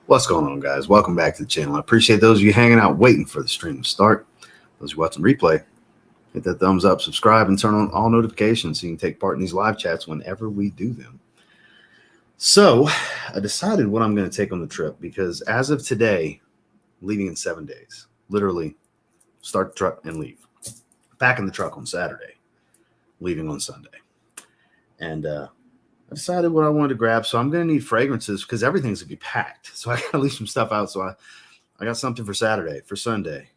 What's going on, guys? Welcome back to the channel. I appreciate those of you hanging out waiting for the stream to start. Those of you watching replay, hit that thumbs up, subscribe, and turn on all notifications so you can take part in these live chats whenever we do them. So I decided what I'm going to take on the trip because as of today, leaving in 7 days, literally start the truck and leave. Back in the truck on Saturday, leaving on Sunday. And I decided what I wanted to grab. So I'm going to need fragrances because everything's going to be packed. So I got to leave some stuff out. So I got something for Saturday, for Sunday.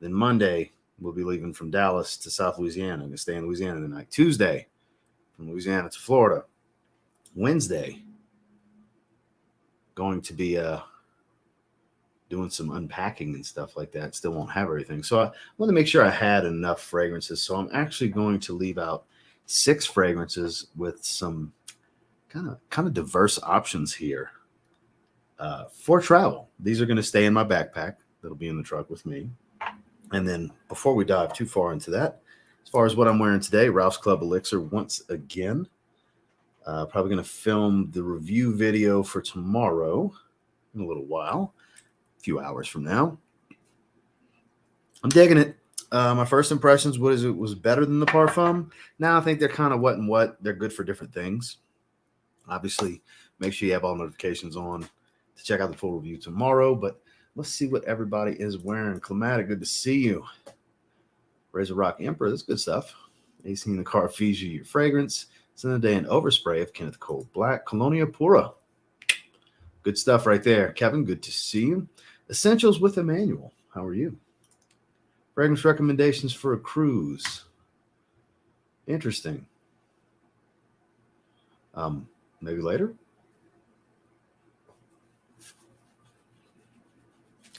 Then Monday, we'll be leaving from Dallas to South Louisiana. I'm going to stay in Louisiana tonight. Tuesday, from Louisiana to Florida. Wednesday, going to be doing some unpacking and stuff like that. Still won't have everything. So I want to make sure I had enough fragrances. So I'm actually going to leave out 6 fragrances with some kind of diverse options here for travel. These are going to stay in my backpack. That'll be in the truck with me. And then before we dive too far into that, as far as what I'm wearing today, Ralph's Club Elixir once again. Probably going to film the review video for tomorrow in a little while, a few hours from now. I'm digging it. My first impressions was better than the Parfum. Now I think they're kind of what and what. They're good for different things. Obviously, make sure you have all notifications on to check out the full review tomorrow. But let's see what everybody is wearing. Climatic, good to see you. Razor Rock Emperor, that's good stuff. AC in the Car Fiji, your fragrance. Sunday Day and Overspray of Kenneth Cole Black. Colonia Pura. Good stuff right there. Kevin, good to see you. Essentials with Emmanuel. How are you? Fragrance recommendations for a cruise. Interesting. Maybe later.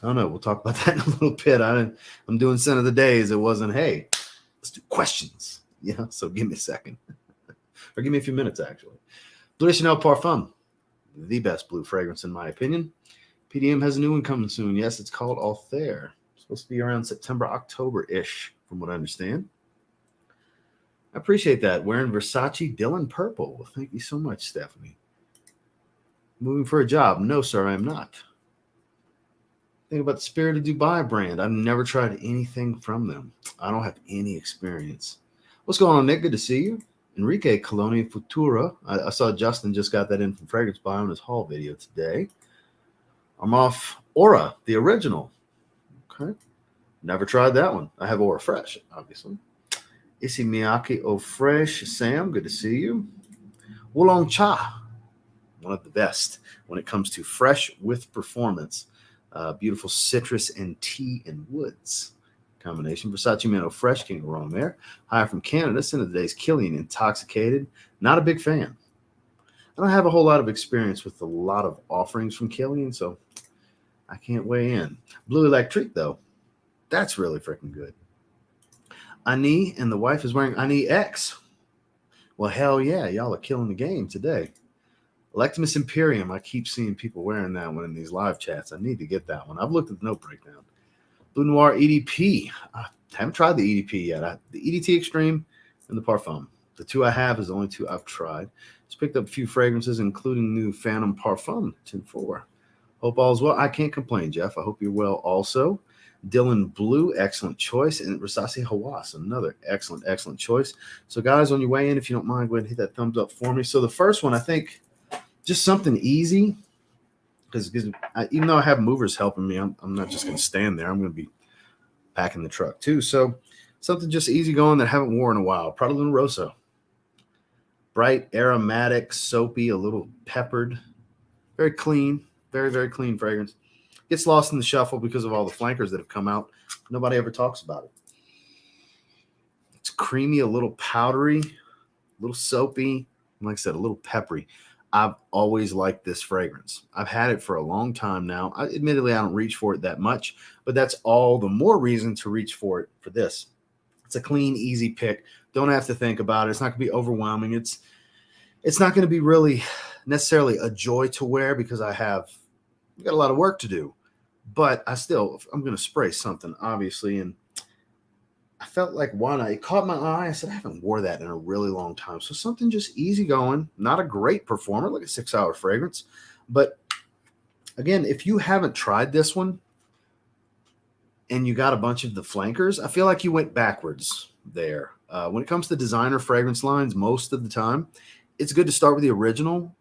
I don't know. We'll talk about that in a little bit. I'm doing scent of the days. It wasn't, hey, let's do questions. Yeah, so give me a second. Or give me a few minutes, actually. Bleu de Chanel Parfum. The best blue fragrance, in my opinion. PDM has a new one coming soon. Yes, it's called Altair. It's supposed to be around September, October-ish, from what I understand. I appreciate that. Wearing Versace Dylan Purple. Thank you so much, Stephanie. Moving for a job. No, sir, I am not. Think about the Spirit of Dubai brand. I've never tried anything from them. I don't have any experience. What's going on, Nick? Good to see you. Enrique Colonia Futura. I saw Justin just got that in from Fragrance Buy on his haul video today. I'm off Aura, the original. Okay. Never tried that one. I have Aura Fresh, obviously. Issey Miyake Eau Fresh. Sam, good to see you. Oolong Cha. One of the best when it comes to fresh with performance. Beautiful citrus and tea and woods combination. Versace Mano Fresh, King of Romare. Higher from Canada. Scent of the Days, Killian Intoxicated. Not a big fan. I don't have a whole lot of experience with a lot of offerings from Killian, so I can't weigh in. Blue Electric, though. That's really freaking good. Ani, and the wife is wearing Ani X. Well, hell yeah. Y'all are killing the game today. Electimus Imperium. I keep seeing people wearing that one in these live chats. I need to get that one. I've looked at the note breakdown. Bleu Noir EDP. I haven't tried the EDP yet. The EDT Extreme and the Parfum. The two I have is the only two I've tried. Just picked up a few fragrances, including new Phantom Parfum 10-4. Hope all's well. I can't complain, Jeff. I hope you're well also. Dylan Blue, excellent choice. And Versace Hawass, another excellent choice. So, guys, on your way in, if you don't mind, go ahead and hit that thumbs up for me. So, the first one, I think, just something easy. Because even though I have movers helping me, I'm not just going to stand there. I'm going to be packing the truck, too. So, something just easy going that I haven't worn in a while. Prada Luna Rossa. Bright, aromatic, soapy, a little peppered. Very clean. Very, very clean fragrance. Gets lost in the shuffle because of all the flankers that have come out. Nobody ever talks about it. It's creamy, a little powdery, a little soapy, and like I said, a little peppery. I've always liked this fragrance. I've had it for a long time now. Admittedly, I don't reach for it that much, but that's all the more reason to reach for it for this. It's a clean, easy pick. Don't have to think about it. It's not going to be overwhelming. It's not going to be really necessarily a joy to wear because I've got a lot of work to do. But I'm going to spray something, obviously. And I felt like it caught my eye. I said, I haven't wore that in a really long time. So something just easy going, not a great performer, like a 6-hour fragrance, but Again, if you haven't tried this one and you got a bunch of the flankers, I feel like you went backwards there. When it comes to designer fragrance lines, most of the time, it's good to start with the original,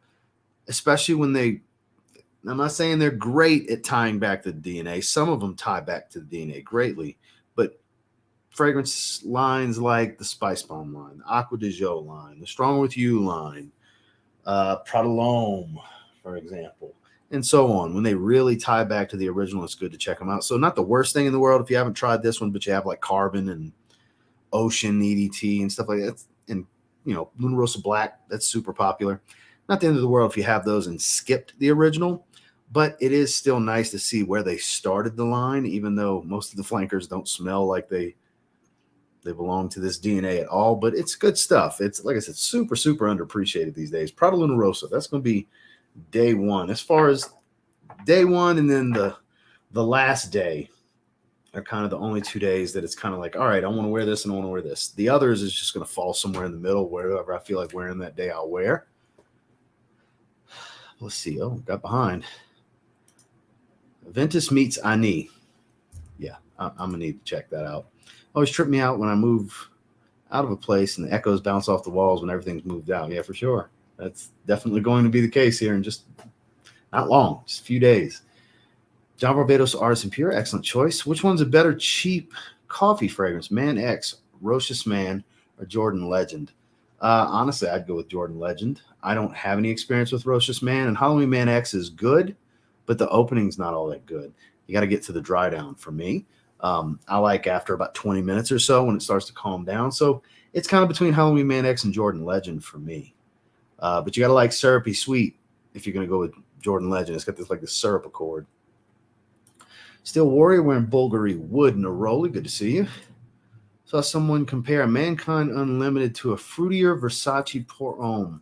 especially when I'm not saying they're great at tying back the DNA. Some of them tie back to the DNA greatly, but fragrance lines like the Spice Bomb line, the Aqua de Jo line, the Strong With You line, Prada Luna, for example, and so on. When they really tie back to the original, it's good to check them out. So not the worst thing in the world if you haven't tried this one, but you have like Carbon and Ocean EDT and stuff like that. And, Luna Rossa Black, that's super popular. Not the end of the world if you have those and skipped the original, but it is still nice to see where they started the line, even though most of the flankers don't smell like they belong to this DNA at all, but it's good stuff. It's, like I said, super, super underappreciated these days. Prada Luna Rossa, that's going to be day one. As far as day one and then the last day are kind of the only 2 days that it's kind of like, all right, I want to wear this and I want to wear this. The others is just going to fall somewhere in the middle. Wherever I feel like wearing that day, I'll wear. Let's see. Oh, got behind. Ventus meets Ani. Yeah, I'm going to need to check that out. Always trip me out when I move out of a place and the echoes bounce off the walls when everything's moved out. Yeah, for sure. That's definitely going to be the case here in just not long, just a few days. John Barbados Artisan Pure, excellent choice. Which one's a better cheap coffee fragrance? Man X, Roche's Man, or Jordan Legend? Honestly, I'd go with Jordan Legend. I don't have any experience with Roche's Man, and Halloween Man X is good, but the opening's not all that good. You got to get to the dry down for me. I like after about 20 minutes or so when it starts to calm down. So it's kind of between Halloween Man X and Jordan Legend for me. But you got to like syrupy sweet if you're going to go with Jordan Legend. It's got this like the syrup accord. Still Warrior wearing Bulgari Wood Neroli. Good to see you. Saw someone compare a Mankind Unlimited to a fruitier Versace Pour Homme.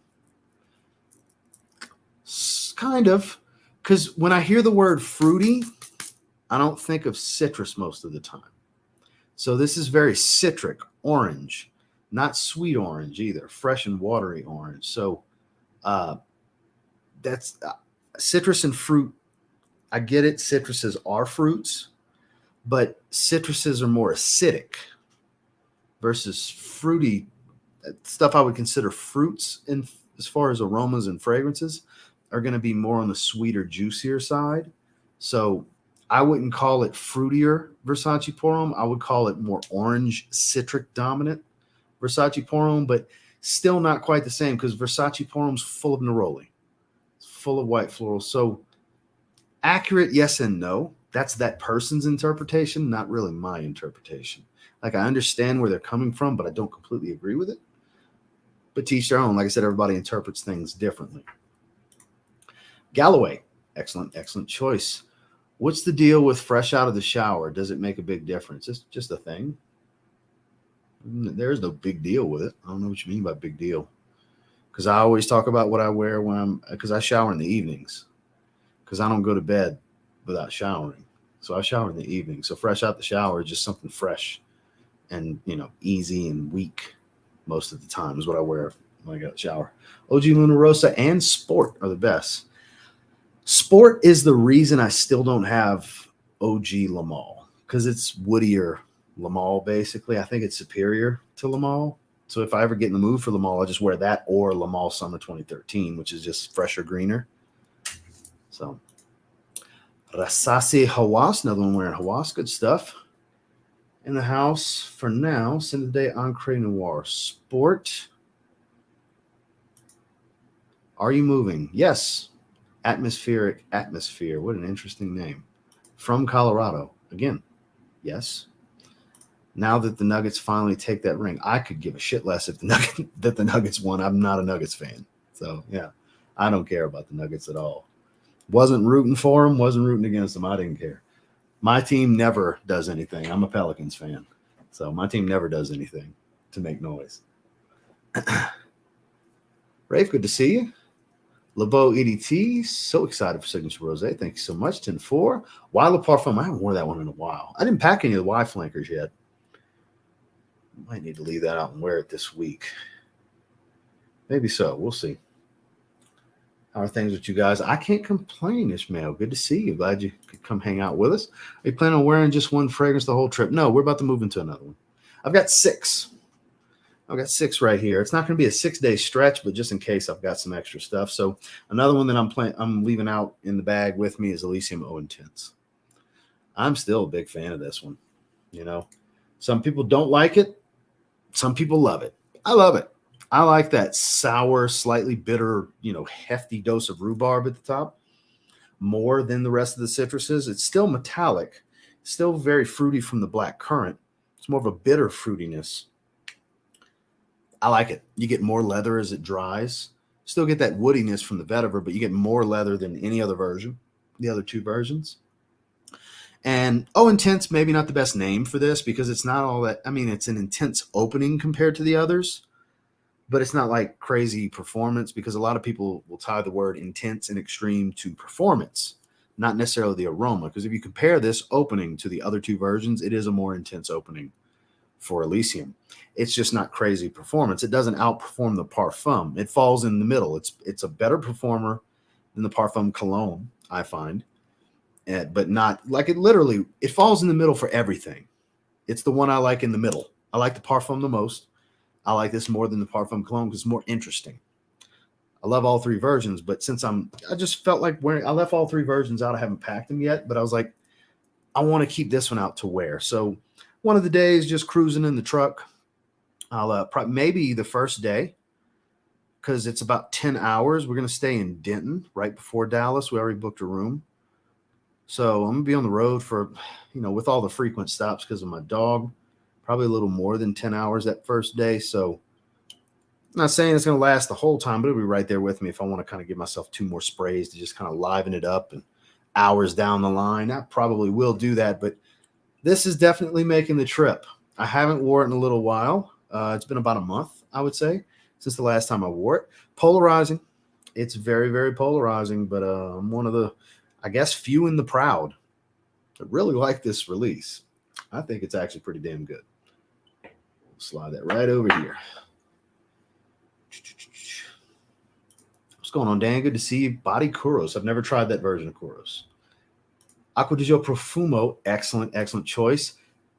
Kind of. Because when I hear the word fruity, I don't think of citrus most of the time. So this is very citric, orange, not sweet orange either, fresh and watery orange. So that's citrus and fruit. I get it. Citruses are fruits, but citruses are more acidic versus fruity stuff. I would consider fruits in as far as aromas and fragrances are going to be more on the sweeter, juicier side. So I wouldn't call it fruitier Versace Pour Homme. I would call it more orange, citric dominant Versace Pour Homme, but still not quite the same because Versace Pour Homme's full of neroli. It's full of white florals. So accurate, yes and no. That's that person's interpretation, not really my interpretation. Like, I understand where they're coming from, but I don't completely agree with it. But to each their own. Like I said, everybody interprets things differently. Galloway, excellent, excellent choice. What's the deal with fresh out of the shower? Does it make a big difference? It's just a thing. There's no big deal with it. I don't know what you mean by big deal. Because I always talk about what I wear because I shower in the evenings. Because I don't go to bed without showering. So I shower in the evening. So fresh out the shower is just something fresh and, easy and weak most of the time is what I wear when I go to shower. OG Luna Rossa and Sport are the best. Sport is the reason I still don't have OG Lamal because it's woodier Lamal, basically. I think it's superior to Lamal. So if I ever get in the mood for Lamal, I'll just wear that or Lamal Summer 2013, which is just fresher, greener. So Rasasi Hawass, another one wearing Hawass. Good stuff. In the house for now. Send the day Encre Noir. Sport. Are you moving? Yes. Atmospheric Atmosphere. What an interesting name. From Colorado. Again, yes. Now that the Nuggets finally take that ring, I could give a shit less if the Nuggets won. I'm not a Nuggets fan. So, yeah, I don't care about the Nuggets at all. Wasn't rooting for them, wasn't rooting against them. I didn't care. My team never does anything. I'm a Pelicans fan. So my team never does anything to make noise. Rafe, good to see you. LeBeau EDT, so excited for Signature Rose. Thank you so much. 10-4. Y Le Parfum, I haven't worn that one in a while. I didn't pack any of the Y flankers yet. Might need to leave that out and wear it this week. Maybe so. We'll see. How are things with you guys? I can't complain, Ishmael. Good to see you. Glad you could come hang out with us. Are you planning on wearing just one fragrance the whole trip? No, we're about to move into another one. I've got 6. I've got 6 right here. It's not going to be a 6-day stretch, but just in case, I've got some extra stuff. So another one that I'm leaving out in the bag with me is Elysium Eau Intense. I'm still a big fan of this one. You know, some people don't like it. Some people love it. I love it. I like that sour, slightly bitter, hefty dose of rhubarb at the top more than the rest of the citruses. It's still metallic, still very fruity from the black currant. It's more of a bitter fruitiness. I like it. You get more leather as it dries. Still get that woodiness from the vetiver, but you get more leather than any other version, the other 2 versions. And Intense, maybe not the best name for this because it's not all that. I mean, it's an intense opening compared to the others, but it's not like crazy performance because a lot of people will tie the word intense and extreme to performance, not necessarily the aroma. Because if you compare this opening to the other 2 versions, it is a more intense opening for Elysium. It's just not crazy performance. It doesn't outperform the Parfum. It falls in the middle. It's a better performer than the Parfum Cologne, I find. But not like it falls in the middle for everything. It's the one I like in the middle. I like the Parfum the most. I like this more than the Parfum Cologne because it's more interesting. I love all 3 versions, but since I just felt like I left all 3 versions out. I haven't packed them yet, but I was like, I want to keep this one out to wear. So one of the days, just cruising in the truck, I'll maybe the first day, because it's about 10 hours. We're going to stay in Denton right before Dallas. We already booked a room. So I'm going to be on the road for, with all the frequent stops because of my dog, probably a little more than 10 hours that first day. So I'm not saying it's going to last the whole time, but it'll be right there with me if I want to kind of give myself 2 more sprays to just kind of liven it up. And hours down the line, I probably will do that. But this is definitely making the trip. I haven't wore it in a little while. It's been about a month, I would say, since the last time I wore it. Polarizing. It's very, very polarizing, but I'm one of the, I guess, few in the proud that really like this release. I think it's actually pretty damn good. Slide that right over here. What's going on, Dan? Good to see you. Body Kuros. I've never tried that version of Kuros. Acqua di Gio Profumo. Excellent, excellent choice.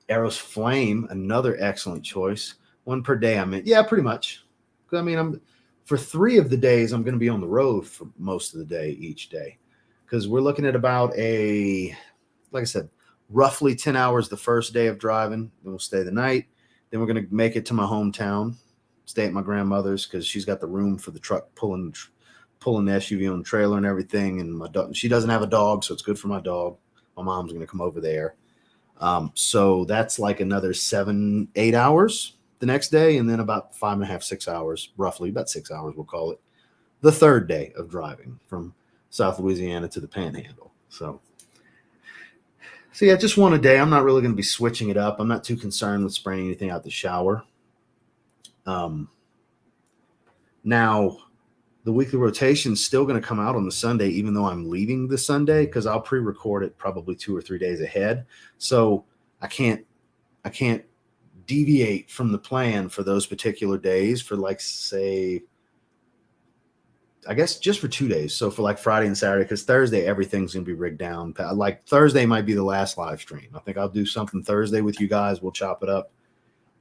Eros Flame. Another excellent choice. 1 per day, I meant. Yeah, pretty much. I mean, for 3 of the days, I'm going to be on the road for most of the day, each day. Because we're looking at about like I said, roughly 10 hours the first day of driving. Then we'll stay the night. Then we're going to make it to my hometown, stay at my grandmother's because she's got the room for the truck pulling the SUV on the trailer and everything. And my dog, she doesn't have a dog, so it's good for my dog. My mom's going to come over there. So that's like another 7-8 hours the next day. And then about 5.5, 6 hours, roughly about 6 hours, we'll call it, the third day of driving from South Louisiana to the Panhandle. So yeah, just one a day. I'm not really going to be switching it up. I'm not too concerned with spraying anything out the shower. Now, the weekly rotation is still going to come out on the Sunday, even though I'm leaving the Sunday, because I'll pre-record it probably 2 or 3 days ahead. So I can't deviate from the plan for those particular days for, like, say, I guess just for 2 days. So for like Friday and Saturday, because Thursday, everything's going to be rigged down. Like Thursday might be the last live stream. I think I'll do something Thursday with you guys. We'll chop it up.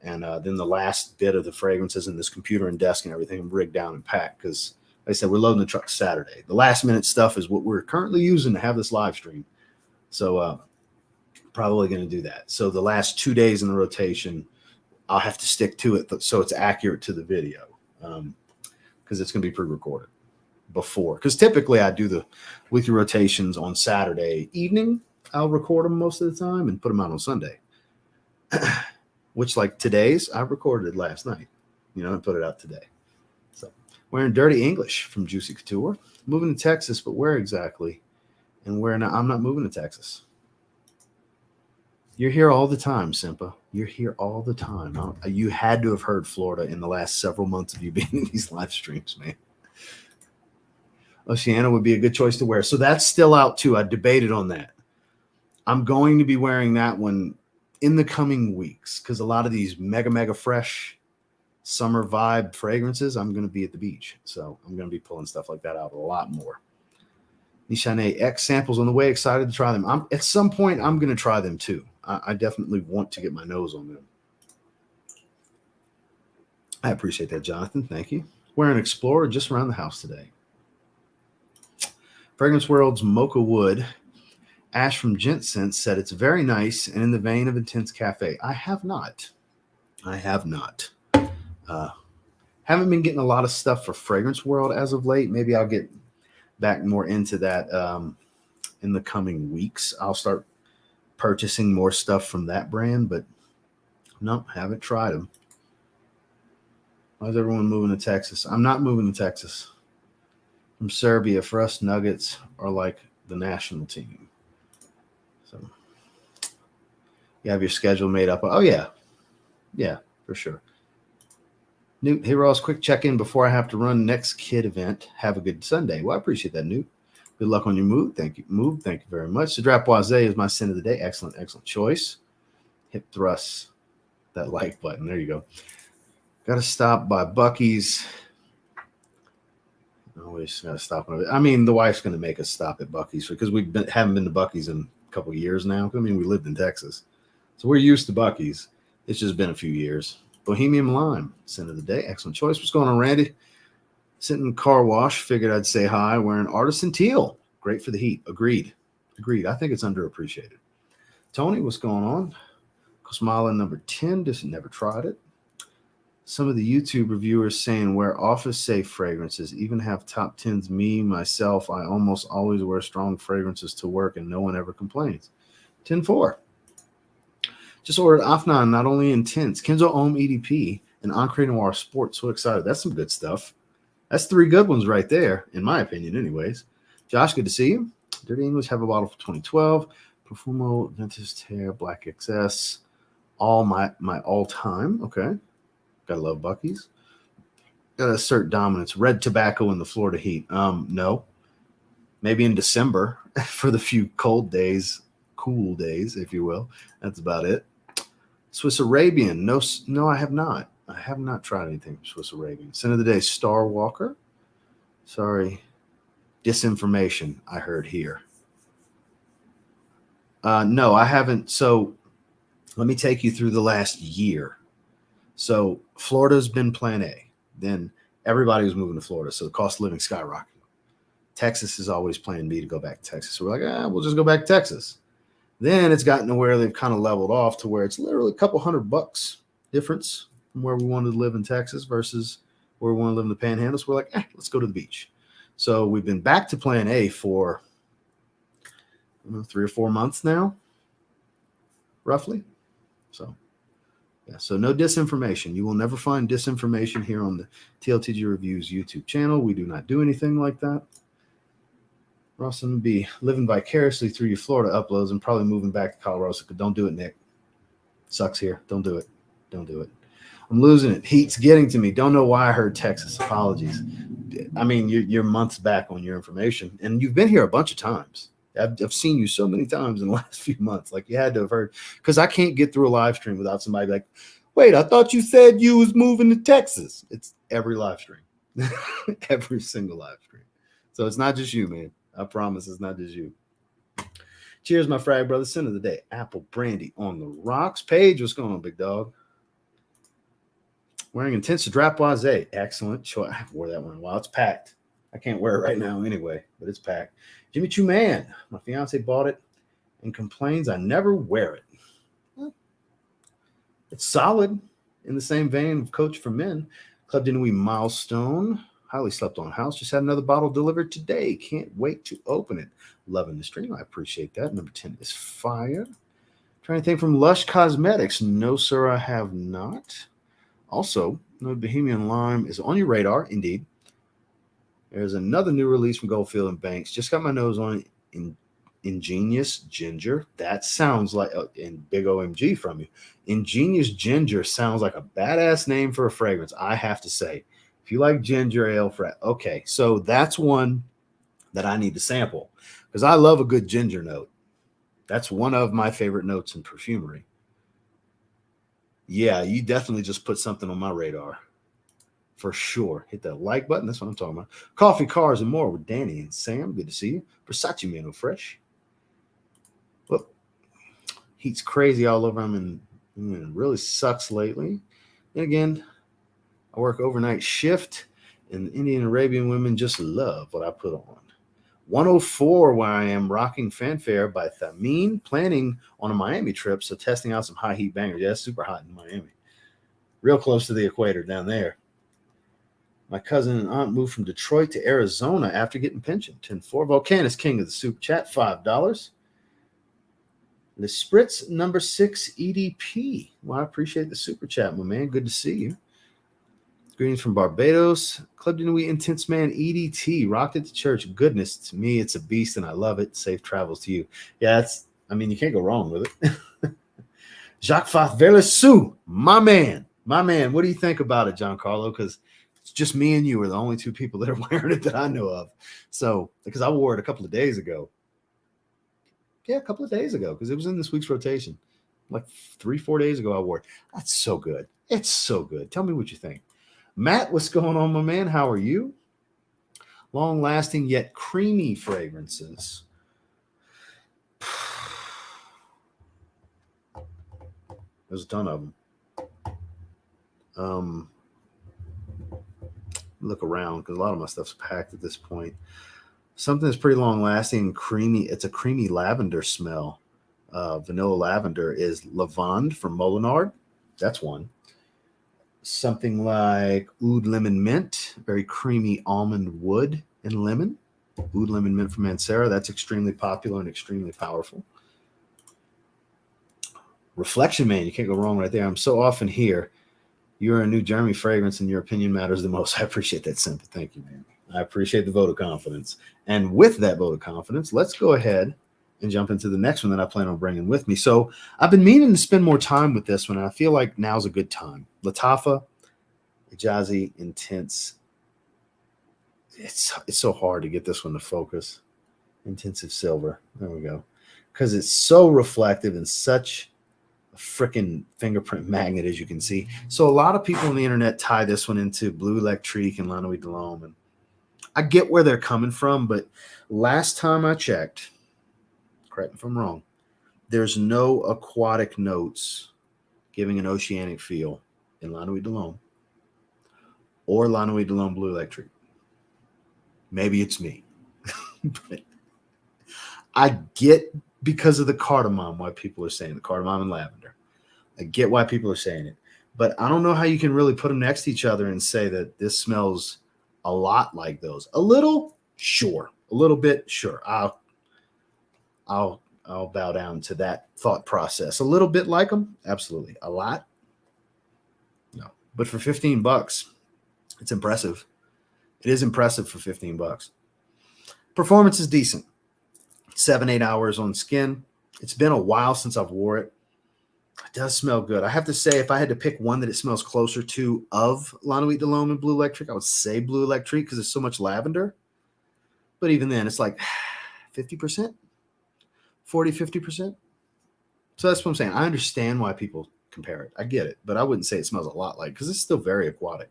And then the last bit of the fragrances and this computer and desk and everything rigged down and packed. Because like I said, we're loading the truck Saturday. The last minute stuff is what we're currently using to have this live stream. So probably going to do that. So the last 2 days in the rotation, I'll have to stick to it so it's accurate to the video. Because it's going to be pre-recorded before. Because typically I do the weekly rotations on Saturday evening. I'll record them most of the time and put them out on Sunday. Which, like today's, I recorded last night, and put it out today. So wearing Dirty English from Juicy Couture. Moving to Texas, but where exactly? And where now? I'm not moving to Texas. You're here all the time, Simpa. You're here all the time. You had to have heard Florida in the last several months of you being in these live streams, man. Oceana would be a good choice to wear. So that's still out too. I debated on that. I'm going to be wearing that one in the coming weeks because a lot of these mega fresh summer vibe fragrances, I'm going to be at the beach. So I'm going to be pulling stuff like that out a lot more. Nishane X samples on the way. Excited to try them. At some point, I'm going to try them too. I definitely want to get my nose on them. I appreciate that, Jonathan. Thank you. Wearing Explorer just around the house today. Fragrance World's Mocha Wood. Ash from Gent Sense said it's very nice and in the vein of Intense Cafe. I have not. Haven't been getting a lot of stuff for Fragrance World as of late. Maybe I'll get back more into that in the coming weeks. I'll start purchasing more stuff from that brand, but no, haven't tried them. Why is everyone moving to Texas? I'm not moving to Texas. From Serbia, for us, Nuggets are like the national team. So you have your schedule made up. Oh, yeah. Yeah, for sure. Newt, hey, Ross, quick check-in before I have to run next kid event. Have a good Sunday. Well, I appreciate that, Newt. Good luck on your move. Thank you. Thank you very much. Drapoise is my sin of the day. Excellent choice. Hip thrusts. That like button. There you go. Got to stop by Buc-ee's. Always got to stop. I mean, the wife's going to make us stop at Buc-ee's because haven't been to Buc-ee's in a couple of years now. I mean, we lived in Texas. So we're used to Buc-ee's. It's just been a few years. Bohemian Lime, sin of the day. Excellent choice. What's going on, Randy? Sitting in car wash. Figured I'd say hi. Wearing Artisan Teal. Great for the heat. Agreed. I think it's underappreciated. Tony, what's going on? Cosmala number 10. Just never tried it. Some of the YouTube reviewers saying wear office safe fragrances, even have top 10s. Me, myself, I almost always wear strong fragrances to work and no one ever complains. 10-4. Just ordered Afnan, not only Intense, Kenzo Homme EDP, and Ancre Noir Sport. So excited. That's some good stuff. That's 3 good ones right there, in my opinion, anyways. Josh, good to see you. Dirty English, have a bottle for 2012. Profumo, Dentist Hair, Black XS. All my all-time. Okay. Gotta love Buc-ee's. Gotta assert dominance. Red tobacco in the Florida heat. No. Maybe in December for the few cool days, if you will. That's about it. Swiss Arabian. No, I have not. I have not tried anything from Swiss Arabian. Sin of the day, Star Walker. Sorry. Disinformation, I heard here. No, I haven't. So let me take you through the last year. So Florida's been plan A. Then everybody was moving to Florida. So the cost of living skyrocketed. Texas is always plan B to go back to Texas. So we're like, we'll just go back to Texas. Then it's gotten to where they've kind of leveled off to where it's literally a couple $100 difference from where we wanted to live in Texas versus where we want to live in the Panhandle. So we're like, let's go to the beach. So we've been back to plan A for 3 or 4 months now, roughly. So, yeah, so no disinformation. You will never find disinformation here on the TLTG Reviews YouTube channel. We do not do anything like that. Ross, I'm going to be living vicariously through your Florida uploads and probably moving back to Colorado. So don't do it, Nick. Sucks here. Don't do it. Don't do it. I'm losing it. Heat's getting to me. Don't know why I heard Texas. Apologies. I mean, you're months back on your information, and you've been here a bunch of times. I've seen you so many times in the last few months. Like, you had to have heard, because I can't get through a live stream without somebody like, wait, I thought you said you was moving to Texas. It's every live stream. Every single live stream. So it's not just you, man. I promise it's not just you. Cheers, my frag brother. Sin of the day. Apple brandy on the rocks. Paige, what's going on, big dog? Wearing Intense Drapoise. Excellent choice. I haven't wore that one in a while. It's packed. I can't wear it right now anyway, but it's packed. Jimmy Choo Man. My fiance bought it and complains I never wear it. Well, it's solid in the same vein of Coach for Men. Club Dinner Milestone. Highly slept on house. Just had another bottle delivered today. Can't wait to open it. Loving the stream. I appreciate that. Number 10 is fire. Trying to think from Lush Cosmetics. No, sir, I have not. Also, no Bohemian Lime is on your radar, indeed. There's another new release from Goldfield and Banks. Just got my nose on it. Ingenious Ginger. That sounds like, and big OMG from you. Ingenious Ginger sounds like a badass name for a fragrance, I have to say. If you like ginger ale, okay, so that's one that I need to sample because I love a good ginger note. That's one of my favorite notes in perfumery. Yeah, you definitely just put something on my radar. for sure. Hit that like button. That's what I'm talking about. Coffee, Cars, and More with Danny and Sam. Good to see you. Versace Mano Fresh. Look, heat's crazy all over. And it really sucks lately. And again, I work overnight shift, and Indian Arabian women just love what I put on. 104 where I am, rocking Fanfare by Thameen, planning on a Miami trip, so testing out some high heat bangers. Yeah, it's super hot in Miami. Real close to the equator down there. My cousin and aunt moved from Detroit to Arizona after getting pensioned. 10-4. Volcanus King of the Super Chat, $5. The Spritz number 6 EDP. Well, I appreciate the Super Chat, my man. Good to see you. Greetings from Barbados. Club de Nuit Intense Man EDT. Rocked at the church. Goodness, to me, it's a beast and I love it. Safe travels to you. Yeah, you can't go wrong with it. Jacques Fath Verlesu, my man. My man. What do you think about it, Giancarlo? Because it's just me and you are the only two people that are wearing it that I know of. So, because I wore it a couple of days ago. Yeah, a couple of days ago, because it was in this week's rotation. Like 3-4 days ago, I wore it. That's so good. It's so good. Tell me what you think. Matt, what's going on, my man? How are you? Long-lasting yet creamy fragrances. There's a ton of them. Look around, because a lot of my stuff's packed at this point. Something that's pretty long-lasting and creamy. It's a creamy lavender smell. Vanilla lavender is Lavande from Molinard. That's one. Something like Oud Lemon Mint, very creamy almond wood and lemon. Oud Lemon Mint from Mancera. That's extremely popular and extremely powerful. Reflection Man, you can't go wrong right there. I'm so often here. You're a new Jeremy fragrance and your opinion matters the most. I appreciate that, Simple. Thank you, man. I appreciate the vote of confidence. And with that vote of confidence, let's go ahead and jump into the next one that I plan on bringing with me. So I've been meaning to spend more time with this one, and I feel like now's a good time. Lattafa, Ejaazi Intense. It's so hard to get this one to focus. Intensive Silver. There we go. Because it's so reflective and such a freaking fingerprint magnet, as you can see. So a lot of people on the internet tie this one into Blue Electrique and La Nuit de l'Homme. And I get where they're coming from, but last time I checked, correct me if I'm wrong, there's no aquatic notes giving an oceanic feel in La Nuit de l'Homme or La Nuit de l'Homme Blue Electrique. Maybe it's me. But I get, because of the cardamom, why people are saying the cardamom and lavender. I get why people are saying it. But I don't know how you can really put them next to each other and say that this smells a lot like those. A little, sure. A little bit, sure. I'll bow down to that thought process. A little bit like them, absolutely. A lot, no. But for $15, it's impressive. It is impressive for $15. Performance is decent. 7-8 hours on skin. It's been a while since I've wore it. It does smell good. I have to say, if I had to pick one that it smells closer to of La Nuit de l'Homme and Blue Electrique, I would say Blue Electrique because there's so much lavender. But even then, it's like 50%, 40, 50%. So that's what I'm saying. I understand why people compare it. I get it. But I wouldn't say it smells a lot like, because it's still very aquatic.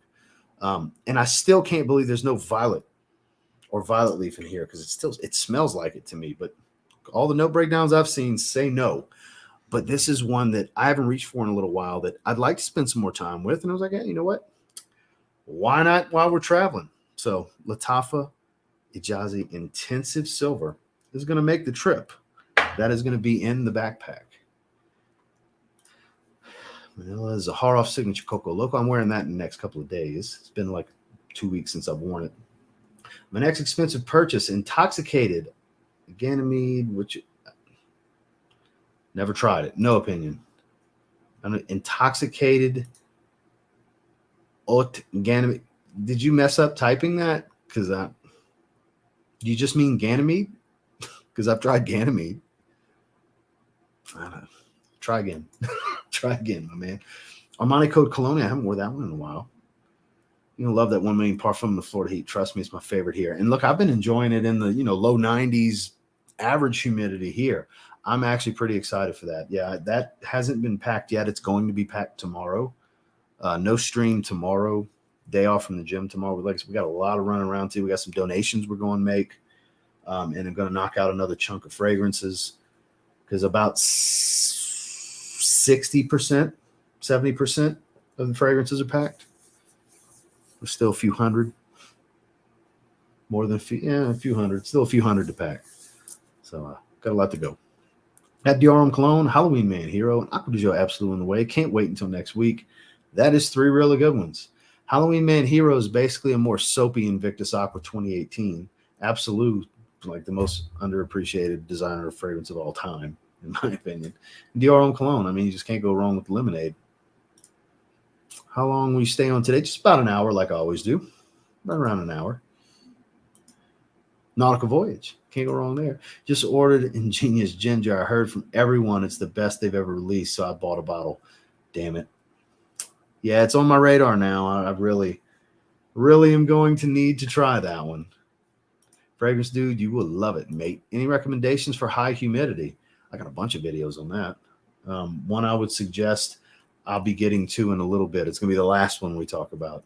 And I still can't believe there's no violet or violet leaf in here, because it smells like it to me. But all the note breakdowns I've seen say no. But this is one that I haven't reached for in a little while that I'd like to spend some more time with. And I was like, hey, you know what? Why not while we're traveling? So Lattafa Ejaazi Intensive Silver is going to make the trip. That is going to be in the backpack. Manila Zaharoff Signature Coco Loco. I'm wearing that in the next couple of days. It's been like 2 weeks since I've worn it. My next expensive purchase, Intoxicated Ganymede, which never tried it. No opinion. Intoxicated Ganymede. Did you mess up typing that? Because do you just mean Ganymede? Because I've tried Ganymede. I don't know. Try again. Try again, my man. Armani Code Cologne. I haven't worn that one in a while. You know, love that 1 million parfum in the Florida heat. Trust me, it's my favorite here. And look, I've been enjoying it in the low 90s average humidity here. I'm actually pretty excited for that. Yeah, that hasn't been packed yet. It's going to be packed tomorrow. No stream tomorrow. day off from the gym tomorrow. We got a lot of running around too. We got some donations we're going to make, and I'm going to knock out another chunk of fragrances because about 60%, 70% of the fragrances are packed. There's still a few hundred, more than a few hundred, still a few hundred to pack. So got a lot to go. At Dior Cologne, Halloween Man Hero, and Aqua di Gio Absolute in the way. Can't wait until next week. That is 3 really good ones. Halloween Man Hero is basically a more soapy Invictus Aqua 2018. Absolute, like the most underappreciated designer of fragrance of all time, in my opinion. Dior Cologne, I mean, you just can't go wrong with lemonade. How long will you stay on today? Just about an hour, like I always do. Right around an hour. Nautical Voyage. Can't go wrong there. Just ordered Ingenious Ginger. I heard from everyone it's the best they've ever released, so I bought a bottle. Damn it. Yeah, it's on my radar now. I really am going to need to try that one. Fragrance Dude, you will love it, mate. Any recommendations for high humidity? I got a bunch of videos on that. One I would suggest I'll be getting to in a little bit. It's going to be the last one we talk about.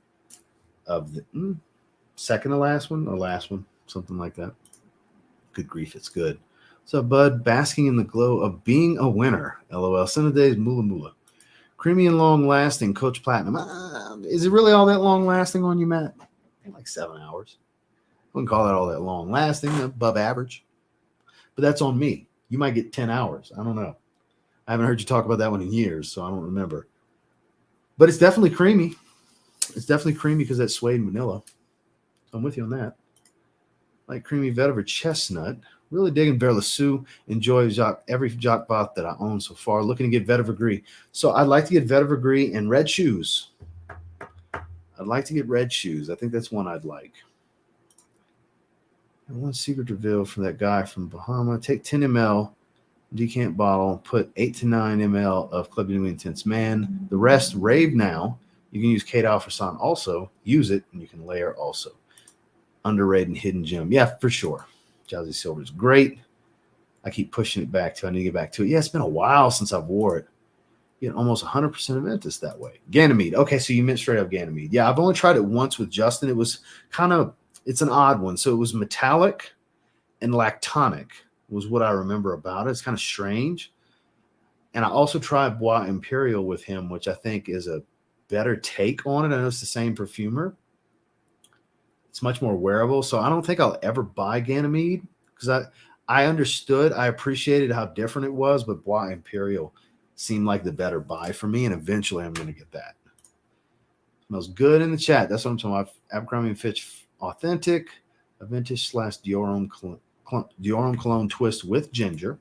Of the second to last one or last one, something like that. Good grief, it's good. So, Bud, basking in the glow of being a winner. LOL. Days Mula Mula. Creamy and long lasting, Coach Platinum. Is it really all that long lasting on you, Matt? Like 7 hours. I wouldn't call that all that long lasting, above average. But that's on me. You might get 10 hours. I don't know. I haven't heard you talk about that one in years, so I don't remember. But it's definitely creamy. It's definitely creamy because that's suede and vanilla. So I'm with you on that. Like creamy vetiver chestnut. Really digging Verlassou. Enjoy every Jacques Bot that I own so far. Looking to get Vetiver Gris. So I'd like to get Vetiver Gris and red shoes. I'd like to get red shoes. I think that's one I'd like. And one secret reveal from that guy from Bahama. Take 10 ml decant bottle. Put 8 to 9 ml of Club de Nuit Intense Man. The rest, rave now. You can use Kate Alfreson also. Use it, and you can layer also. Underrated and hidden gem. Yeah, for sure. Ejaazi Silver is great. I keep pushing it back to. I need to get back to it. Yeah, it's been a while since I've wore it. You know, almost 100% of Ventus that way. Ganymede. Okay, so you meant straight up Ganymede. Yeah, I've only tried it once with Justin. It was it's an odd one. So it was metallic and lactonic was what I remember about it. It's kind of strange. And I also tried Bois Imperial with him, which I think is a better take on it. I know it's the same perfumer. It's much more wearable. So I don't think I'll ever buy Ganymede because I understood, I appreciated how different it was, but Bois Imperial seemed like the better buy for me, and eventually I'm going to get that. Smells good in the chat. That's what I'm talking about. Abercrombie & Fitch Authentic, a vintage / Dior Cologne twist with ginger.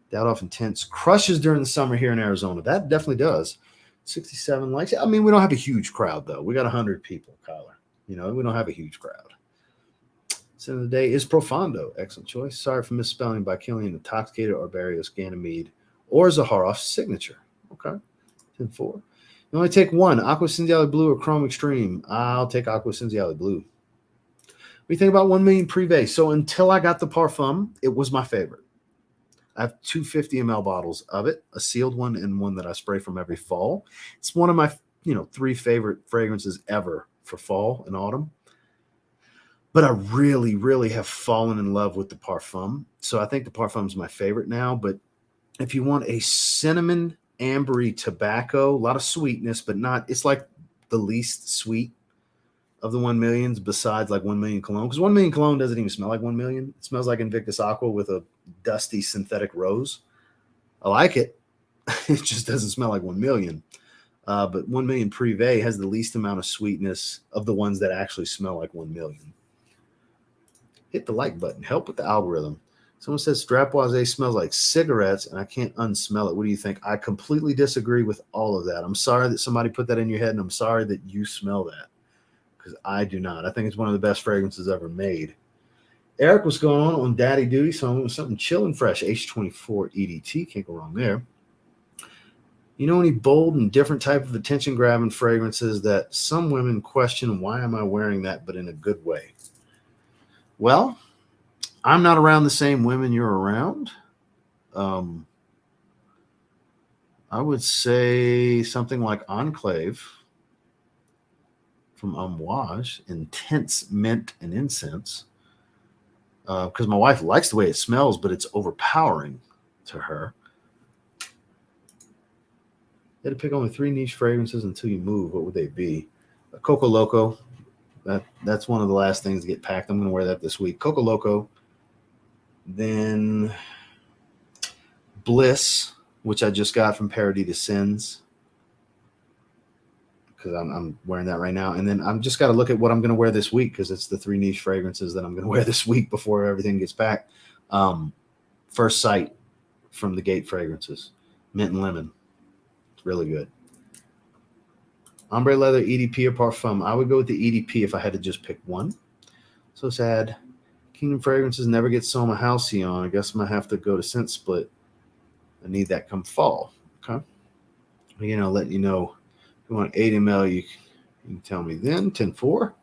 Zaharoff Intense crushes during the summer here in Arizona. That definitely does. 67 likes. I mean, we don't have a huge crowd, though. We got 100 people, Kyler. You know, we don't have a huge crowd. Sin of the day is Profondo. Excellent choice. Sorry for misspelling by killing intoxicated Arbarius Ganymede or Zaharoff's signature. Okay. 10-4. You only take one. Aqua Cinziali Blue or Chrome Extreme. I'll take Aqua Cinziali Blue. What do you think about 1 million Privé? So until I got the Parfum, it was my favorite. I have 2 50 ml bottles of it, a sealed one and one that I spray from every fall. It's one of my 3 favorite fragrances ever for fall and autumn. But I really, really have fallen in love with the Parfum. So I think the Parfum is my favorite now. But if you want a cinnamon ambery tobacco, a lot of sweetness, but not, it's like the least sweet of the 1 millions besides like 1 million cologne. Because 1 million cologne doesn't even smell like 1 million. It smells like Invictus Aqua with a dusty synthetic rose. I like it. It just doesn't smell like 1 million. But 1 million Privé has the least amount of sweetness of the ones that actually smell like 1 million. Hit the like button. Help with the algorithm. Someone says Strapoise smells like cigarettes, and I can't unsmell it. What do you think? I completely disagree with all of that. I'm sorry that somebody put that in your head, and I'm sorry that you smell that because I do not. I think it's one of the best fragrances ever made. Eric, what's going on Daddy Duty? So I'm with something chill and fresh. H24 EDT. Can't go wrong there. You know any bold and different type of attention-grabbing fragrances that some women question, why am I wearing that, but in a good way? Well, I'm not around the same women you're around. I would say something like Enclave from Amouage, intense mint and incense. Because my wife likes the way it smells, but it's overpowering to her. You had to pick only 3 niche fragrances until you move. What would they be? Coco Loco. That's one of the last things to get packed. I'm going to wear that this week. Coco Loco. Then Bliss, which I just got from Paradis Sins, because I'm wearing that right now. And then I'm just got to look at what I'm going to wear this week, because it's the 3 niche fragrances that I'm going to wear this week before everything gets packed. First Sight from the Gate Fragrances, mint and lemon. It's really good. Ombre Leather, EDP, or Parfum. I would go with the EDP if I had to just pick one. So sad. Kingdom Fragrances never get Soma Halcyon. I guess I'm going to have to go to Scent Split. I need that come fall. Okay. Again, I'll let you know. If you want 8 ml, you can tell me then. 10-4.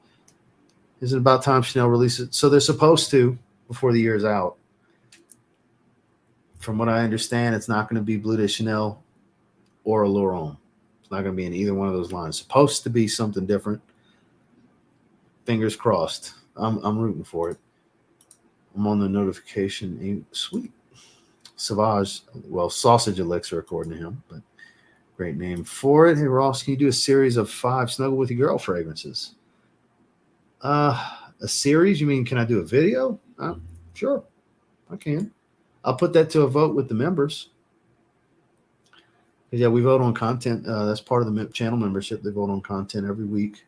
Is it about time Chanel releases it? So they're supposed to before the year's out. From what I understand, it's not going to be Bleu de Chanel or a Laurent. It's not going to be in either one of those lines. Supposed to be something different. Fingers crossed. I'm rooting for it. I'm on the notification. Sweet. Sauvage, well, Sausage Elixir, according to him, but great name for it. Hey, Ross, can you do a series of 5 Snuggle with Your Girl fragrances? A series? You mean, can I do a video? Sure, I can. I'll put that to a vote with the members. Yeah, we vote on content. That's part of the channel membership. They vote on content every week.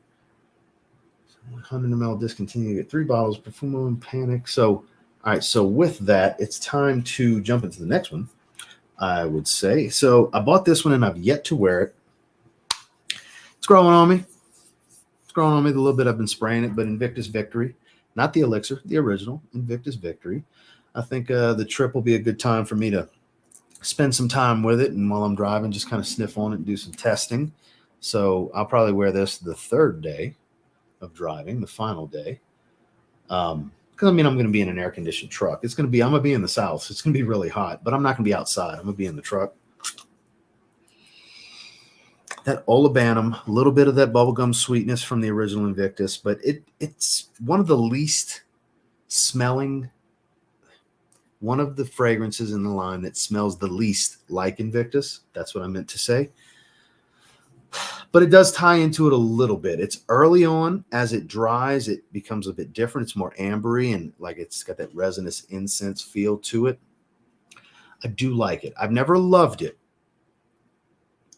100 ml discontinued. Get 3 bottles. Profumo and Panic. So, all right. So with that, it's time to jump into the next one, I would say. So I bought this one and I've yet to wear it. It's growing on me. It's growing on me the little bit I've been spraying it, but Invictus Victory, not the Elixir, the original Invictus Victory. I think the trip will be a good time for me to spend some time with it, and while I'm driving, just kind of sniff on it and do some testing. So I'll probably wear this the 3rd day of driving, the final day. Because I mean, I'm going to be in an air-conditioned truck. I'm going to be in the South. So it's going to be really hot, but I'm not going to be outside. I'm going to be in the truck. That Olabanum, a little bit of that bubblegum sweetness from the original Invictus, but it's one of the least smelling, one of the fragrances in the line that smells the least like Invictus. That's what I meant to say. But it does tie into it a little bit. It's early on. As it dries, it becomes a bit different. It's more ambery and like it's got that resinous incense feel to it. I do like it. I've never loved it.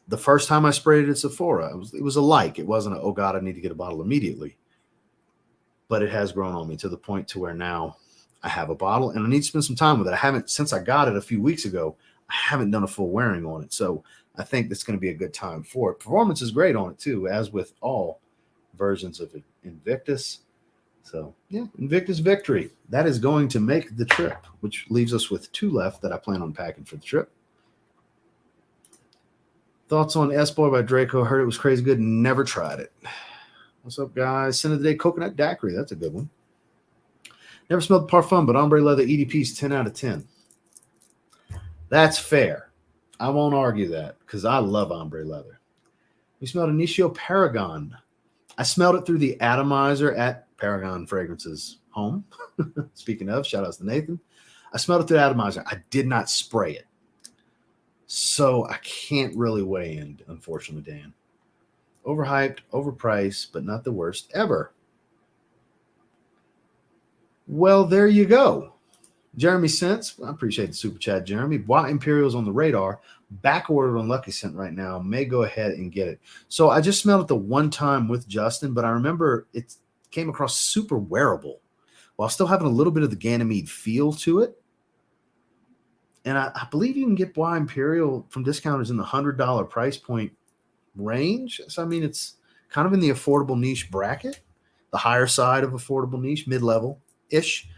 The first time I sprayed it at Sephora, it was a like. It wasn't a, oh God, I need to get a bottle immediately. But it has grown on me to the point to where now I have a bottle and I need to spend some time with it. I haven't, since I got it a few weeks ago, I haven't done a full wearing on it. So I think that's going to be a good time for it. Performance is great on it too, as with all versions of Invictus. So yeah, Invictus Victory. That is going to make the trip, which leaves us with 2 left that I plan on packing for the trip. Thoughts on S-Boy by Draco. Heard it was crazy good. Never tried it. What's up, guys? Scent of the day, Coconut Daiquiri. That's a good one. Never smelled the Parfum, but Ombre Leather EDP's 10 out of 10. That's fair. I won't argue that because I love Ombre Leather. We smelled Initio Paragon. I smelled it through the atomizer at Paragon Fragrances home. Speaking of, shout outs to Nathan. I smelled it through the atomizer. I did not spray it. So I can't really weigh in, unfortunately, Dan. Overhyped, overpriced, but not the worst ever. Well, there you go. Jeremy Scents, I appreciate the super chat, Jeremy. Bois Imperial's on the radar. Back ordered on Lucky Scent right now. May go ahead and get it. So I just smelled it the one time with Justin, but I remember it came across super wearable while still having a little bit of the Ganymede feel to it. And I believe you can get Bois Imperial from discounters in the $100 price point range. So, I mean, it's kind of in the affordable niche bracket, the higher side of affordable niche, mid-level-ish.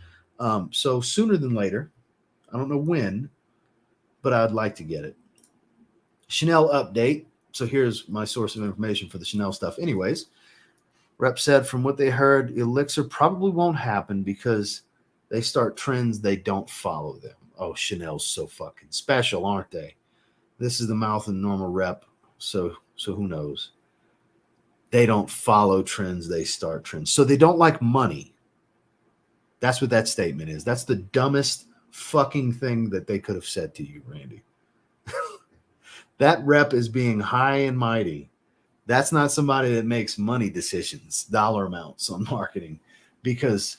So sooner than later, I don't know when, but I'd like to get it. Chanel update. So here's my source of information for the Chanel stuff. Anyways, rep said from what they heard, Elixir probably won't happen because they start trends, they don't follow them. Oh, Chanel's so fucking special, aren't they? This is the mouth of the normal rep, so who knows? They don't follow trends, they start trends. So they don't like money. That's what that statement is. That's the dumbest fucking thing that they could have said to you, Randy. That rep is being high and mighty. That's not somebody that makes money decisions, dollar amounts on marketing, because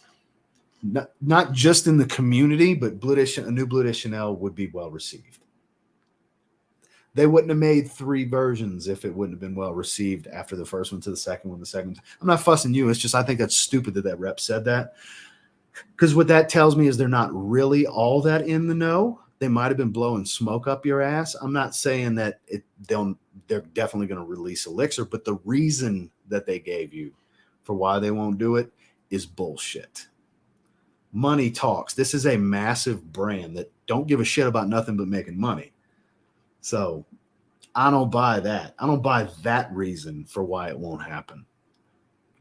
not just in the community, but a new Bleu de Chanel would be well received. They wouldn't have made 3 versions if it wouldn't have been well received after the first one to the second one, the second. I'm not fussing you. It's just I think that's stupid that rep said that, because what that tells me is they're not really all that in the know. They might have been blowing smoke up your ass. I'm not saying that they're definitely going to release Elixir, but the reason that they gave you for why they won't do it is bullshit. Money talks. This is a massive brand that don't give a shit about nothing but making money. So I don't buy that. I don't buy that reason for why it won't happen.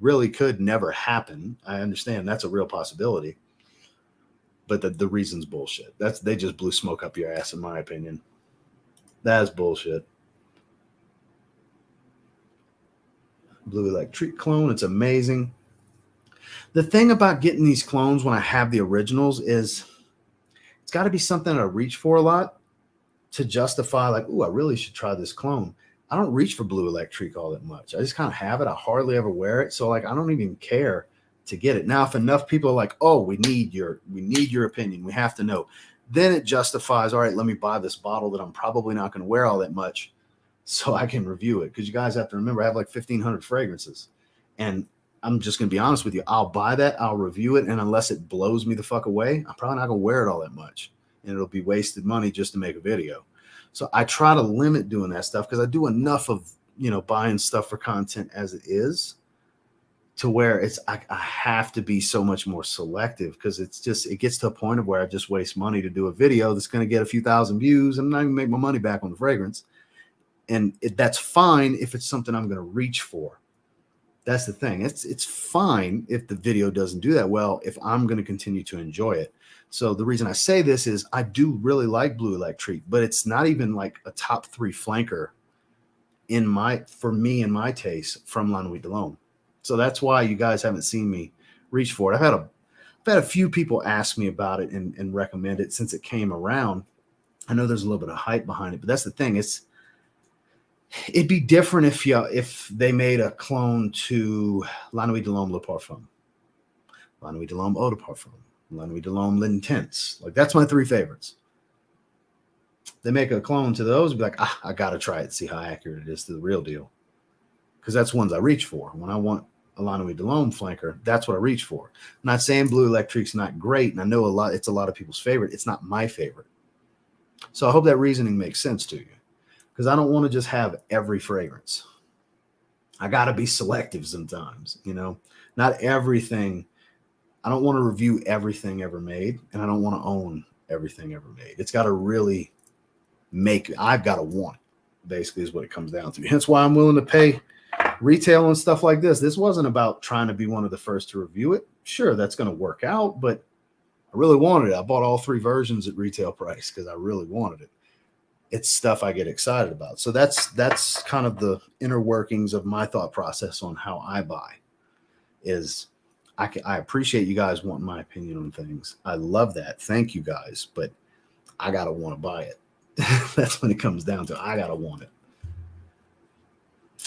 Really could never happen. I understand that's a real possibility. But the reason's bullshit. They just blew smoke up your ass, in my opinion. That is bullshit. Blue Electric clone. It's amazing. The thing about getting these clones when I have the originals is it's got to be something I reach for a lot to justify, like, ooh, I really should try this clone. I don't reach for Blue Electric all that much. I just kind of have it. I hardly ever wear it. So like, I don't even care to get it. Now, if enough people are like, oh, we need your opinion, we have to know, then it justifies, all right, let me buy this bottle that I'm probably not going to wear all that much so I can review it. Because you guys have to remember, I have like 1,500 fragrances. And I'm just going to be honest with you. I'll buy that. I'll review it. And unless it blows me the fuck away, I'm probably not going to wear it all that much. And it'll be wasted money just to make a video. So I try to limit doing that stuff because I do enough of, buying stuff for content as it is, to where I have to be so much more selective, because it gets to a point of where I just waste money to do a video that's going to get a few thousand views. I'm not even make my money back on the fragrance. And that's fine if it's something I'm going to reach for. That's the thing. It's fine if the video doesn't do that well, if I'm going to continue to enjoy it. So the reason I say this is I do really like Blue Electric, but it's not even like a top 3 flanker for me in my taste from La Nuit de l'Homme. So that's why you guys haven't seen me reach for it. I've had a few people ask me about it and recommend it since it came around. I know there's a little bit of hype behind it, but that's the thing. It'd be different if they made a clone to La Nuit de l'Homme Le Parfum, La Nuit de l'Homme Eau de Parfum, La Nuit de l'Homme L'Intense. Like, that's my 3 favorites. They make a clone to those, be like, I gotta try it, see how accurate it is to the real deal, because that's ones I reach for. When I want a La Nuit de l'Homme flanker, that's what I reach for. I'm not saying Blue Electric's not great, and I know it's a lot of people's favorite. It's not my favorite. So I hope that reasoning makes sense to you, because I don't want to just have every fragrance. I got to be selective sometimes, not everything. I don't want to review everything ever made, and I don't want to own everything ever made. It's got to really I've got to want it, basically, is what it comes down to. Hence why I'm willing to pay retail and stuff like this. This wasn't about trying to be one of the first to review it. Sure, that's going to work out, but I really wanted it. I bought all 3 versions at retail price because I really wanted it. It's stuff I get excited about. So that's kind of the inner workings of my thought process on how I buy. Is I appreciate you guys wanting my opinion on things. I love that. Thank you guys, but I gotta want to buy it. That's when it comes down to. I gotta want it.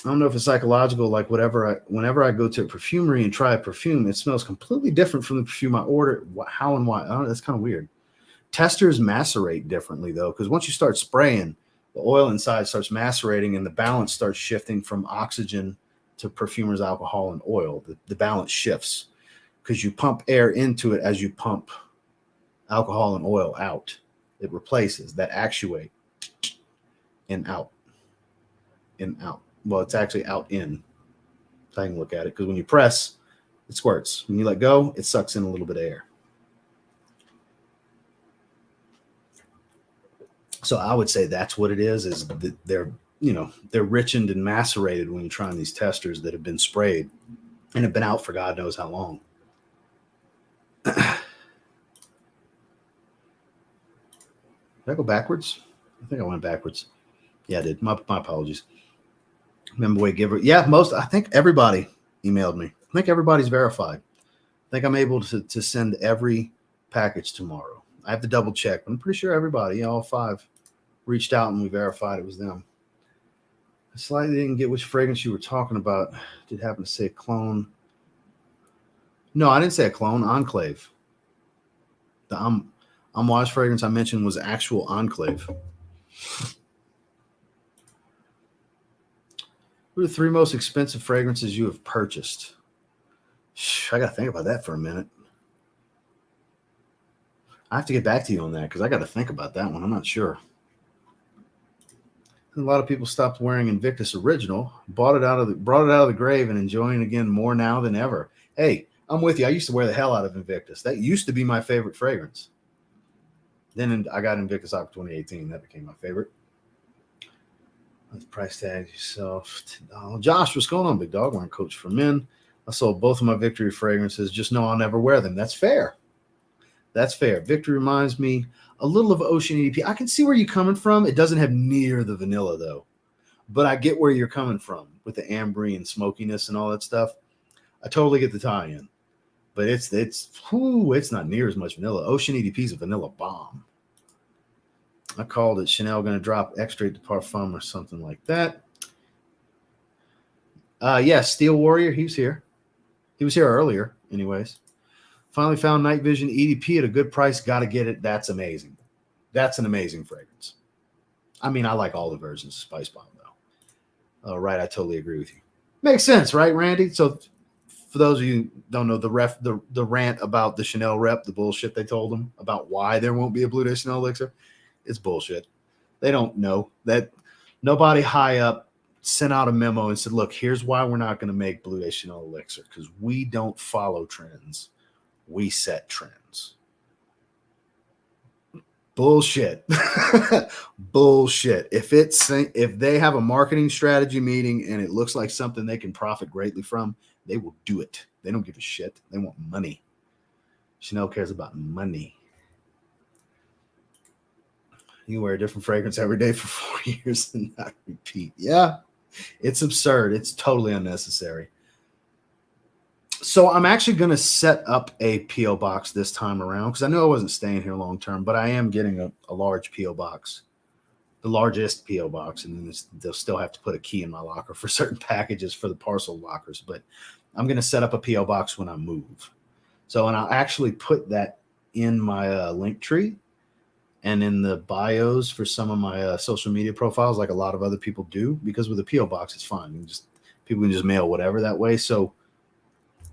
I don't know if it's psychological. Like whenever I go to a perfumery and try a perfume, it smells completely different from the perfume I ordered. How and why? I don't know, that's kind of weird. Testers macerate differently, though, because once you start spraying, the oil inside starts macerating and the balance starts shifting from oxygen to perfumer's alcohol and oil. The balance shifts because you pump air into it as you pump alcohol and oil out. It replaces that actuate and out. Well, it's actually out in. So I can look at it, because when you press, it squirts. When you let go, it sucks in a little bit of air. So I would say that's what it is that they're richened and macerated when you're trying these testers that have been sprayed and have been out for God knows how long. Did I go backwards? I think I went backwards. Yeah, I did. My apologies. Remember way giver. Yeah, I think everybody emailed me. I think everybody's verified. I think I'm able to send every package tomorrow. I have to double check. I'm pretty sure everybody, all 5, reached out and we verified it was them. I slightly didn't get which fragrance you were talking about. Did happen to say clone? No, I didn't say a clone. Enclave. The Amouage fragrance I mentioned was actual Enclave. What are the 3 most expensive fragrances you have purchased? I got to think about that for a minute. I have to get back to you on that because I got to think about that one. I'm not sure. A lot of people stopped wearing Invictus Original, brought it out of the grave, and enjoying it again more now than ever. Hey, I'm with you. I used to wear the hell out of Invictus. That used to be my favorite fragrance. Then I got Invictus Aqua 2018. That became my favorite. Let's price tag yourself. Josh, what's going on, big dog? Wearing Coach for Men. I sold both of my Victory fragrances. Just know I'll never wear them. That's fair. That's fair. Victory reminds me a little of Ocean EDP. I can see where you're coming from. It doesn't have near the vanilla, though. But I get where you're coming from with the ambery and smokiness and all that stuff. I totally get the tie-in. But it's not near as much vanilla. Ocean EDP is a vanilla bomb. I called it Chanel going to drop Extrait de Parfum or something like that. Yeah, Steel Warrior, he was here. He was here earlier, anyways. Finally found Night Vision EDP at a good price. Got to get it. That's amazing. That's an amazing fragrance. I mean, I like all the versions of Spice Bomb, though. Right, I totally agree with you. Makes sense, right, Randy? So for those of you who don't know, the rant about the Chanel rep, the bullshit they told them about why there won't be a Blue Day Chanel elixir, it's bullshit. They don't know that. Nobody high up sent out a memo and said, look, here's why we're not going to make Blue Day Chanel elixir, because we don't follow trends. We set trends. Bullshit. Bullshit. If they have a marketing strategy meeting and it looks like something they can profit greatly from, they will do it. They don't give a shit. They want money. Chanel cares about money. You wear a different fragrance every day for 4 years and not repeat. Yeah, it's absurd. It's totally unnecessary. So I'm actually going to set up a P.O. box this time around because I knew I wasn't staying here long term, but I am getting a large P.O. box, the largest P.O. box, and then they'll still have to put a key in my locker for certain packages for the parcel lockers. But I'm going to set up a P.O. box when I move. So, and I'll actually put that in my link tree and in the bios for some of my social media profiles, like a lot of other people do, because with a P.O. box, it's fine. People can just mail whatever that way. So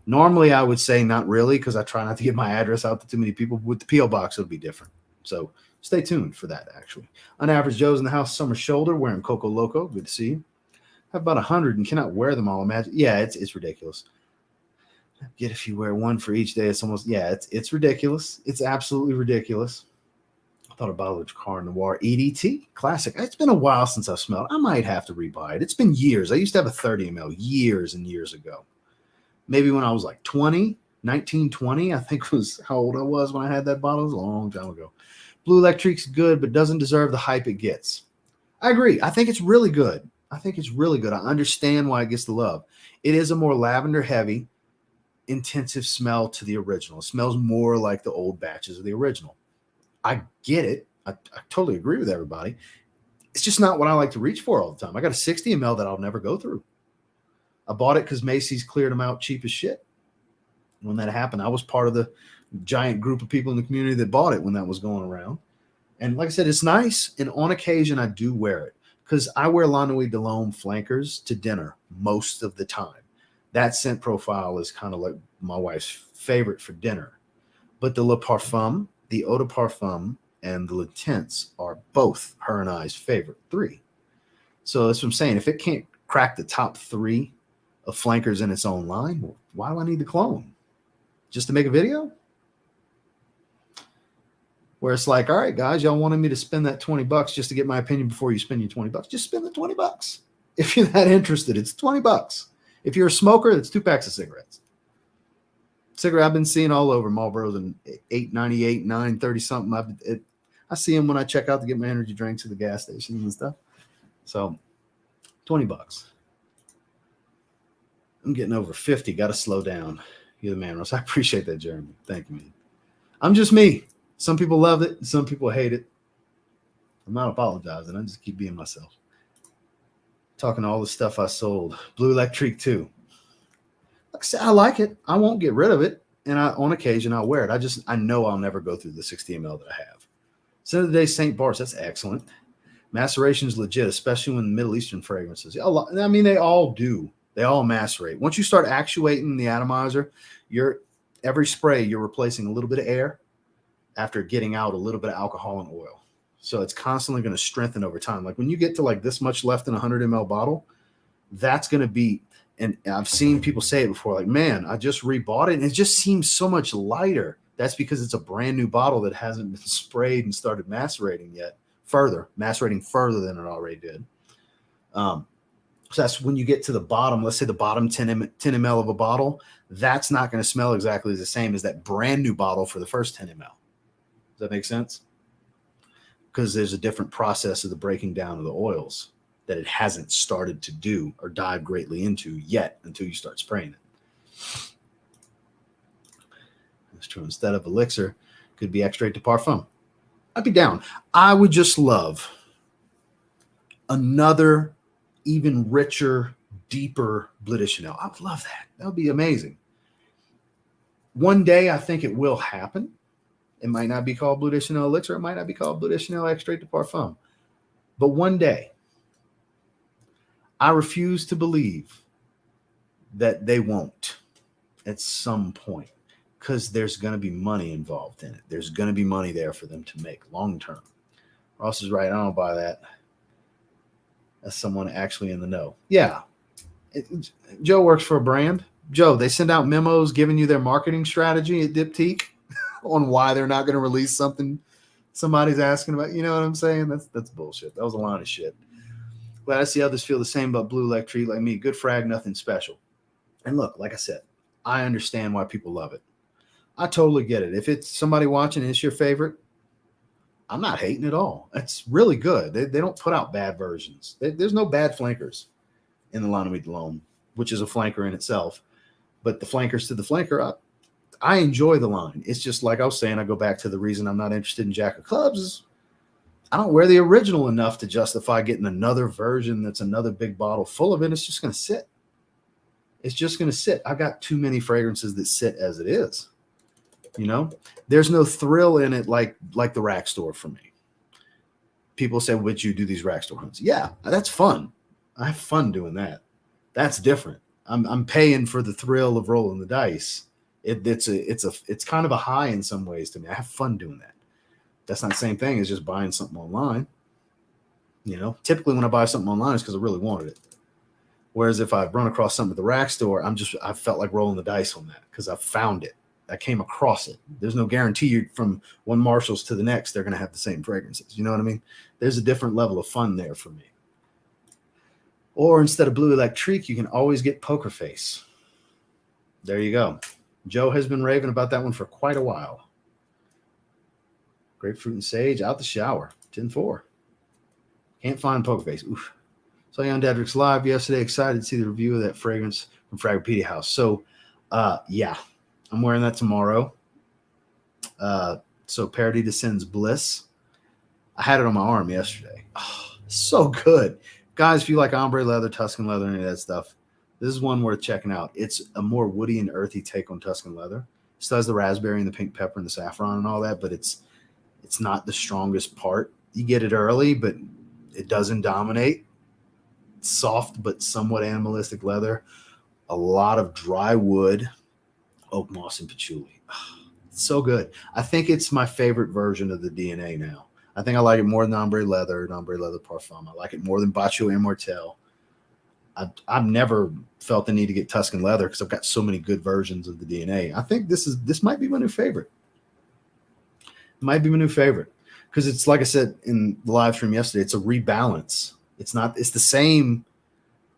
normally I would say not really, because I try not to get my address out to too many people. With the P.O. box, it'll be different. So stay tuned for that, actually. Unaverage Joe's in the house, Summer Shoulder, wearing Coco Loco. Good to see you. I have about 100 and cannot wear them all. Imagine. Yeah, it's ridiculous. Get if you wear one for each day, it's almost, yeah, it's ridiculous. It's absolutely ridiculous. I thought a bottle of Car Noir EDT classic. It's been a while since I've smelled. I might have to rebuy it. It's been years. I used to have a 30 ml years and years ago. Maybe when I was like 19, 20, I think was how old I was when I had that bottle. It was a long time ago. Blue Electric's good, but doesn't deserve the hype it gets. I agree. I think it's really good. I understand why it gets the love. It is a more lavender heavy, intensive smell to the original. It smells more like the old batches of the original. I get it. I totally agree with everybody. It's just not what I like to reach for all the time. I got a 60 ml that I'll never go through. I bought it because Macy's cleared them out cheap as shit. When that happened, I was part of the giant group of people in the community that bought it when that was going around. And like I said, it's nice. And on occasion, I do wear it because I wear La Nuit de l'Homme flankers to dinner most of the time. That scent profile is kind of like my wife's favorite for dinner. But the Le Parfum, the Eau de Parfum, and the L'Intense are both her and I's favorite 3. So that's what I'm saying. If it can't crack the top 3 of flankers in its own line, well, why do I need the clone? Just to make a video? Where it's like, all right, guys, y'all wanted me to spend that $20 just to get my opinion before you spend your $20. Just spend the $20. If you're that interested, it's $20. If you're a smoker, it's 2 packs of cigarettes. Cigarette I've been seeing all over Marlboros and $8.98, $9.30 something. I see them when I check out to get my energy drinks at the gas stations and stuff. So $20. I'm getting over 50. Got to slow down. You're the man, Ross. I appreciate that, Jeremy. Thank you, man. I'm just me. Some people love it. Some people hate it. I'm not apologizing. I just keep being myself. Talking all the stuff I sold. Blue Electric too. Like I said, I like it. I won't get rid of it. And on occasion, I'll wear it. I know I'll never go through the 60 ml that I have. Scent of the Day, St. Bart's. That's excellent. Maceration is legit, especially when Middle Eastern fragrances. I mean, they all do. They all macerate. Once you start actuating the atomizer, every spray, you're replacing a little bit of air after getting out a little bit of alcohol and oil. So it's constantly going to strengthen over time. Like when you get to like this much left in a 100 ml bottle, that's going to be, and I've seen people say it before, like, man, I just rebought it and it just seems so much lighter. That's because it's a brand new bottle that hasn't been sprayed and started macerating yet. Macerating further than it already did. So that's when you get to the bottom, let's say the bottom 10 ml of a bottle, that's not going to smell exactly the same as that brand new bottle for the first 10 ml. Does that make sense? Because there's a different process of the breaking down of the oils that it hasn't started to do or dive greatly into yet until you start spraying it. That's true. Instead of elixir, could be extrait de parfum. I'd be down. I would just love another even richer, deeper Bleu de Chanel. I would love that. That would be amazing. One day, I think it will happen. It might not be called Bleu de Chanel Elixir. It might not be called Bleu de Chanel Extrait de Parfum. But one day, I refuse to believe that they won't at some point, because there's going to be money involved in it. There's going to be money there for them to make long term. Ross is right. I don't buy that. As someone actually in the know. Yeah. Joe works for a brand. Joe, they send out memos giving you their marketing strategy at Diptyque on why they're not going to release something somebody's asking about. You know what I'm saying? That's bullshit. That was a line of shit. Glad I see others feel the same about Blue Electric like me. Good frag, nothing special. And look, like I said, I understand why people love it. I totally get it. If it's somebody watching and it's your favorite, I'm not hating at all. It's really good. They don't put out bad versions. There's no bad flankers in the La Nuit de l'Homme, which is a flanker in itself. But the flankers to the flanker, I enjoy the line. It's just like I was saying, I go back to the reason I'm not interested in Jack of Clubs is I don't wear the original enough to justify getting another version that's another big bottle full of it. It's just going to sit. It's just going to sit. I got too many fragrances that sit as it is. You know, there's no thrill in it like the rack store for me. People say, would you do these rack store hunts? Yeah, that's fun. I have fun doing that. That's different. I'm paying for the thrill of rolling the dice. It's kind of a high in some ways to me. I have fun doing that. That's not the same thing as just buying something online. You know, typically when I buy something online, it's because I really wanted it. Whereas if I run across something at the rack store, I felt like rolling the dice on that because I found it. I came across it. There's no guarantee from one Marshall's to the next, they're going to have the same fragrances. You know what I mean? There's a different level of fun there for me. Or instead of Blue Electric, you can always get Poker Face. There you go. Joe has been raving about that one for quite a while. Grapefruit and Sage, out the shower. 10-4. Can't find Poker Face. Oof. Saw you on Dadrick's Live yesterday. Excited to see the review of that fragrance from Fragpedia House. So, yeah, I'm wearing that tomorrow. So Parody Descends Bliss. I had it on my arm yesterday. Oh, so good. Guys, if you like ombre leather, Tuscan leather, any of that stuff, this is one worth checking out. It's a more woody and earthy take on Tuscan leather. It still has the raspberry and the pink pepper and the saffron and all that, but it's not the strongest part. You get it early, but it doesn't dominate. It's soft but somewhat animalistic leather. A lot of dry wood, oak moss, and patchouli. Oh, it's so good. I think it's my favorite version of the DNA now. I think I like it more than Ombre Leather and Ombre Leather Parfum. I like it more than Bacio Immortel. I've never felt the need to get Tuscan Leather because I've got so many good versions of the DNA. I think this might be my new favorite. It might be my new favorite because it's like I said in the live stream yesterday. It's a rebalance. It's the same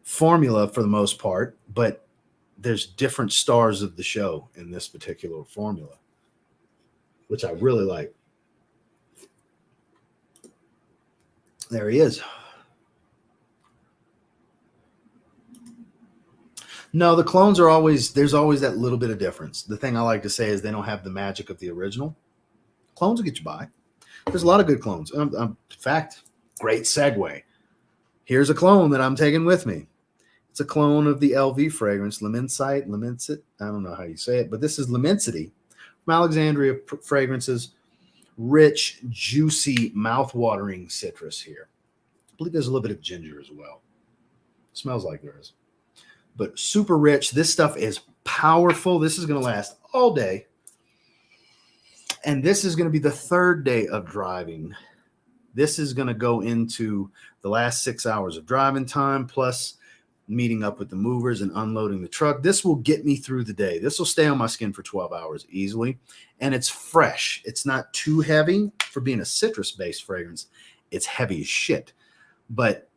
formula for the most part, but there's different stars of the show in this particular formula, which I really like. There he is. No, the clones are always, there's always that little bit of difference. The thing I like to say is they don't have the magic of the original. Clones will get you by. There's a lot of good clones. In fact, great segue. Here's a clone that I'm taking with me. It's a clone of the LV fragrance, Lemensite. I don't know how you say it, but this is Lemensity from Alexandria Fragrances. Rich, juicy, mouth-watering citrus here. I believe there's a little bit of ginger as well. It smells like there is. But super rich. This stuff is powerful. This is going to last all day. And this is going to be the third day of driving. This is going to go into the last 6 hours of driving time, plus meeting up with the movers and unloading the truck. This will get me through the day. This will stay on my skin for 12 hours easily. And it's fresh. It's not too heavy for being a citrus-based fragrance. It's heavy as shit. But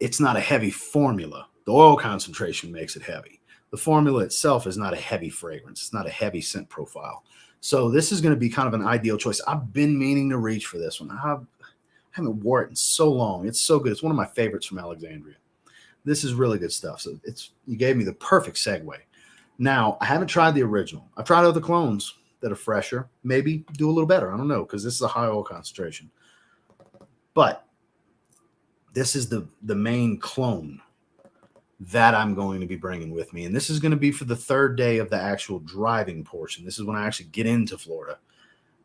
it's not a heavy formula. The oil concentration makes it heavy. The formula itself is not a heavy fragrance. It's not a heavy scent profile. So this is going to be kind of an ideal choice. I've been meaning to reach for this one. I haven't wore it in so long. It's so good. It's one of my favorites from Alexandria. This is really good stuff. So you gave me the perfect segue. Now, I haven't tried the original. I've tried other clones that are fresher. Maybe do a little better. I don't know, because this is a high oil concentration. But this is the main clone that I'm going to be bringing with me. And this is going to be for the third day of the actual driving portion. This is when I actually get into Florida,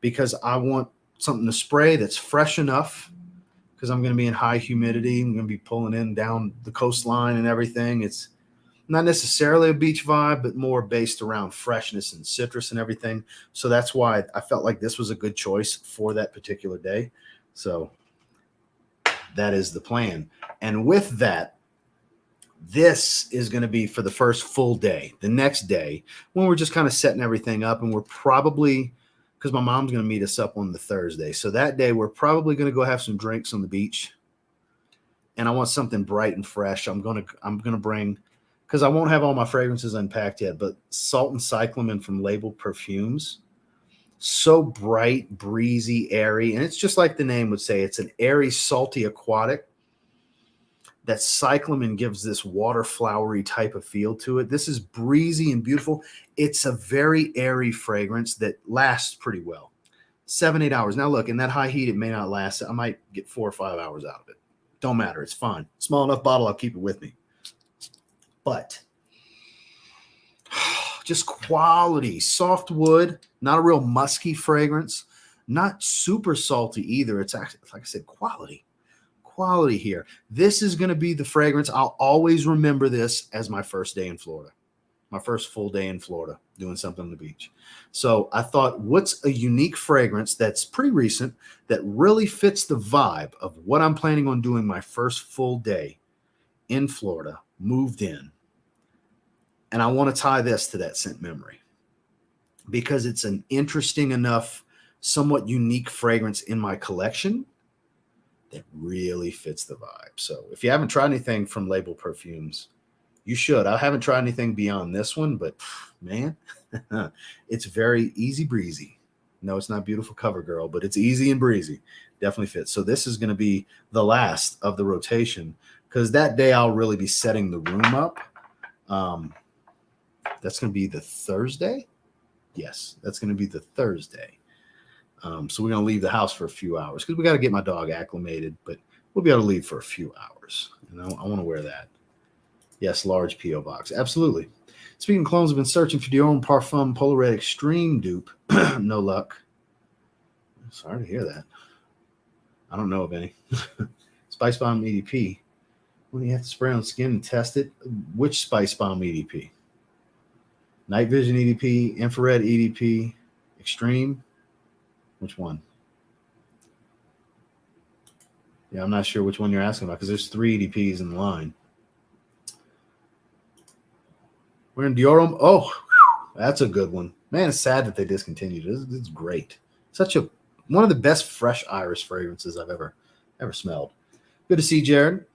because I want something to spray that's fresh enough, because I'm going to be in high humidity. I'm going to be pulling in down the coastline and everything. It's not necessarily a beach vibe, but more based around freshness and citrus and everything. So that's why I felt like this was a good choice for that particular day. So that is the plan. And with that, this is going to be for the first full day. The next day, when we're just kind of setting everything up, and we're probably, because my mom's going to meet us up on the Thursday. So that day, we're probably going to go have some drinks on the beach. And I want something bright and fresh. I'm going to bring, because I won't have all my fragrances unpacked yet, but Salt and Cyclamen from Label Perfumes. So bright, breezy, airy. And it's just like the name would say, it's an airy, salty, aquatic. That Cyclamen gives this water flowery type of feel to it. This is breezy and beautiful. It's a very airy fragrance that lasts pretty well. 7-8 hours. Now look, in that high heat, it may not last. I might get 4 or 5 hours out of it. Don't matter. It's fine. Small enough bottle, I'll keep it with me. But just quality, soft wood, not a real musky fragrance, not super salty either. It's actually, like I said, quality here. This is going to be the fragrance. I'll always remember this as my first day in Florida, my first full day in Florida, doing something on the beach. So I thought, what's a unique fragrance that's pretty recent that really fits the vibe of what I'm planning on doing my first full day in Florida, moved in. And I want to tie this to that scent memory, because it's an interesting enough, somewhat unique fragrance in my collection that really fits the vibe. So if you haven't tried anything from Label Perfumes, you should. I haven't tried anything beyond this one, but man, it's very easy breezy. No, it's not Beautiful Cover Girl, but it's easy and breezy. Definitely fits. So this is going to be the last of the rotation, because that day I'll really be setting the room up. That's going to be the Thursday. Yes, that's going to be the Thursday. So we're going to leave the house for a few hours, because we got to get my dog acclimated, but we'll be able to leave for a few hours. And I want to wear that. Yes, large P.O. box. Absolutely. Speaking of clones, I've been searching for Dior Parfum Polar Red Extreme dupe. No luck. Sorry to hear that. I don't know of any. Spice Bomb EDP. When you have to spray on skin and test it, which Spice Bomb EDP? Night Vision EDP, Infrared EDP, Extreme. Which one? Yeah, I'm not sure which one you're asking about, because there's 3 EDPs in the line. We're in Dior. Oh, that's a good one. Man, it's sad that they discontinued it. It's great. One of the best fresh iris fragrances I've ever smelled. Good to see Jared.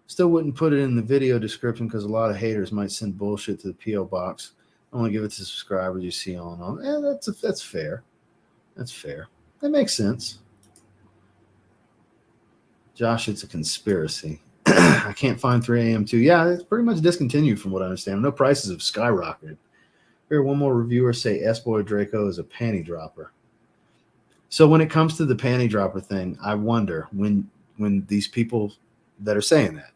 Still wouldn't put it in the video description, because a lot of haters might send bullshit to the P.O. box. I want to give it to subscribers you see on. Yeah, that's fair. That's fair. That makes sense. Josh, it's a conspiracy. I can't find 3 a.m. too. Yeah, it's pretty much discontinued from what I understand. No prices have skyrocketed. Here, one more reviewer say S-Boy Draco is a panty dropper. So when it comes to the panty dropper thing, I wonder when these people that are saying that,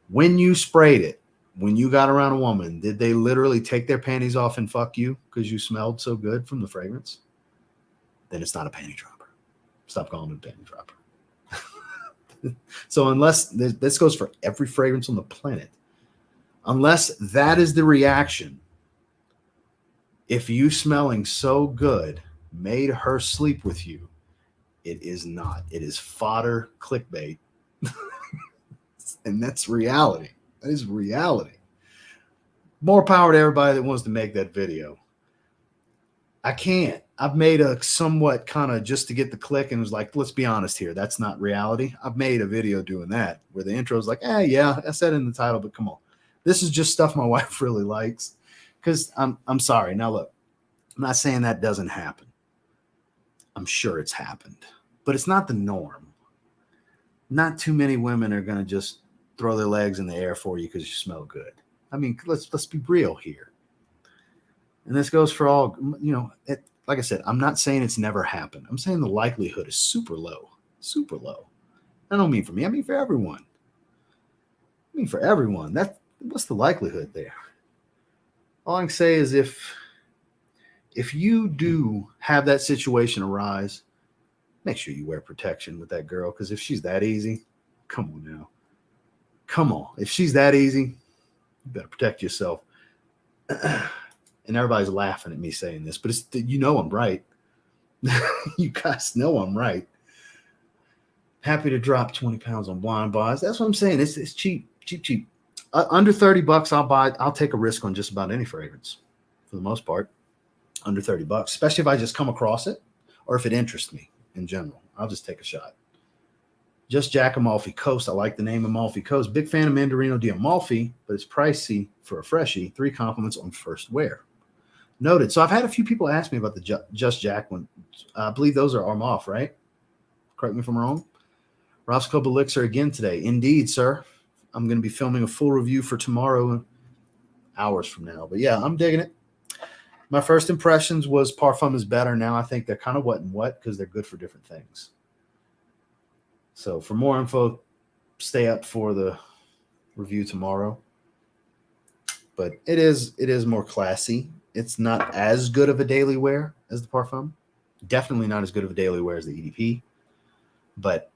when you sprayed it, when you got around a woman, did they literally take their panties off and fuck you because you smelled so good from the fragrance? Then it's not a panty dropper. Stop calling it a panty dropper. So unless this goes for every fragrance on the planet, unless that is the reaction, if you smelling so good made her sleep with you, it is not. It is fodder clickbait. And that's reality. That is reality. More power to everybody that wants to make that video. I can't. I've made a somewhat kind of just to get the click and was like, let's be honest here. That's not reality. I've made a video doing that where the intro is like, yeah, I said it in the title, but come on. This is just stuff my wife really likes. Because I'm sorry. Now look, I'm not saying that doesn't happen. I'm sure it's happened. But it's not the norm. Not too many women are going to just throw their legs in the air for you because you smell good. I mean, let's be real here. And this goes for all, like I said, I'm not saying it's never happened. I'm saying the likelihood is super low, super low. I don't mean for me. I mean for everyone. What's the likelihood there? All I can say is if you do have that situation arise, make sure you wear protection with that girl. Because if she's that easy, come on now. Come on. If she's that easy, you better protect yourself. And everybody's laughing at me saying this, but I'm right. You guys know I'm right. Happy to drop 20 pounds on blind buys. That's what I'm saying. It's cheap. Under $30, I'll take a risk on just about any fragrance for the most part. Under $30, especially if I just come across it or if it interests me in general. I'll just take a shot. Just Jack Amalfi Coast. I like the name Amalfi Coast. Big fan of Mandarino di Amalfi, but it's pricey for a freshie. 3 compliments on first wear. Noted. So I've had a few people ask me about the Just Jack one. I believe those are Armoff, right? Correct me if I'm wrong. Roscoe Elixir again today. Indeed, sir. I'm going to be filming a full review for tomorrow, hours from now. But yeah, I'm digging it. My first impressions was Parfum is better. Now I think they're kind of what and what because they're good for different things. So for more info, stay up for the review tomorrow. But it is more classy. It's not as good of a daily wear as the Parfum. Definitely not as good of a daily wear as the EDP. But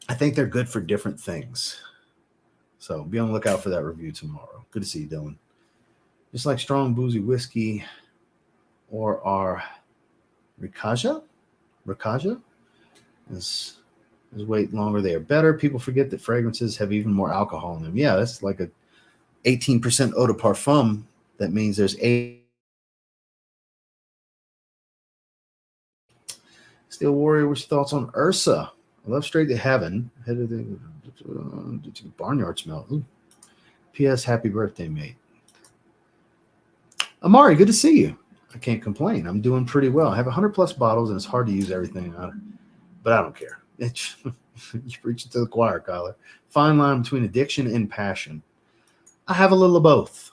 I think they're good for different things. So be on the lookout for that review tomorrow. Good to see you, Dylan. Just like strong boozy whiskey or our Rikaja is wait longer. They are better. People forget that fragrances have even more alcohol in them. Yeah, that's like a 18% eau de parfum. That means there's 8. Steel Warrior, what's your thoughts on Ursa? I love Straight to Heaven. Head of the barnyard smell. Ooh. P.S. Happy birthday, mate. Amari, good to see you. I can't complain. I'm doing pretty well. I have 100+ bottles, and it's hard to use everything. But I don't care. You preach it to the choir, Kyler. Fine line between addiction and passion. I have a little of both.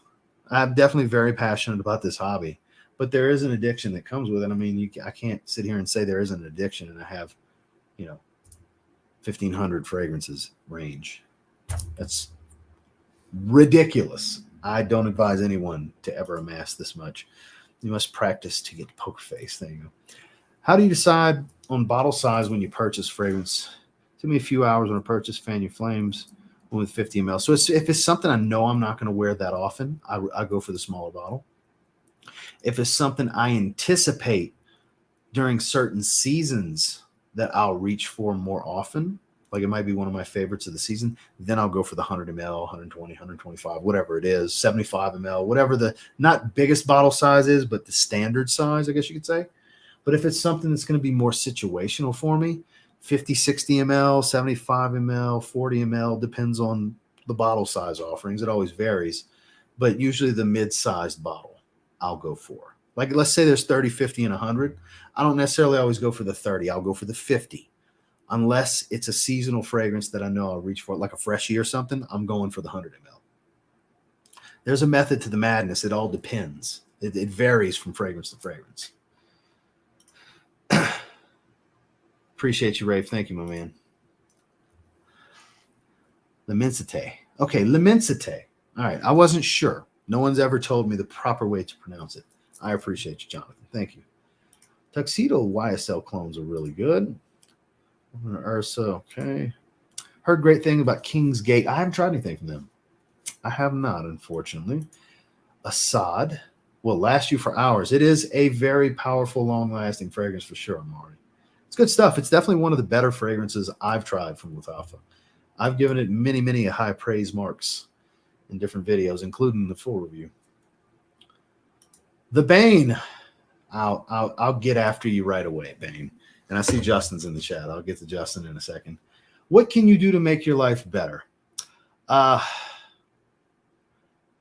I'm definitely very passionate about this hobby. But there is an addiction that comes with it. I mean, I can't sit here and say there isn't an addiction, and I have, 1,500 fragrances range. That's ridiculous. I don't advise anyone to ever amass this much. You must practice to get poker face. There you go. How do you decide on bottle size when you purchase fragrance? It took me a few hours when I purchased Fan Your Flames with 50 ml. So if it's something I know I'm not going to wear that often, I go for the smaller bottle. If it's something I anticipate during certain seasons that I'll reach for more often, like it might be one of my favorites of the season, then I'll go for the 100 ml, 120, 125, whatever it is, 75 ml, whatever the not biggest bottle size is, but the standard size, I guess you could say. But if it's something that's going to be more situational for me, 50, 60 ml, 75 ml, 40 ml, depends on the bottle size offerings. It always varies, but usually the mid-sized bottle I'll go for. Like, let's say there's 30, 50, and 100. I don't necessarily always go for the 30. I'll go for the 50. Unless it's a seasonal fragrance that I know I'll reach for, like a freshie or something, I'm going for the 100 ml. There's a method to the madness. It all depends. It varies from fragrance to fragrance. Appreciate you, Rafe. Thank you, my man. Lemensite. Okay, Lemensite. All right, I wasn't sure. No one's ever told me the proper way to pronounce it. I appreciate you, Jonathan. Thank you. Tuxedo YSL clones are really good. Ursa, okay. Heard great thing about King's Gate. I haven't tried anything from them. I have not, unfortunately. Assad will last you for hours. It is a very powerful, long-lasting fragrance for sure, Amari. It's good stuff. It's definitely one of the better fragrances I've tried from Lattafa. I've given it many, many high praise marks in different videos, including the full review. The Bane. I'll get after you right away, Bane. And I see Justin's in the chat. I'll get to Justin in a second. What can you do to make your life better? I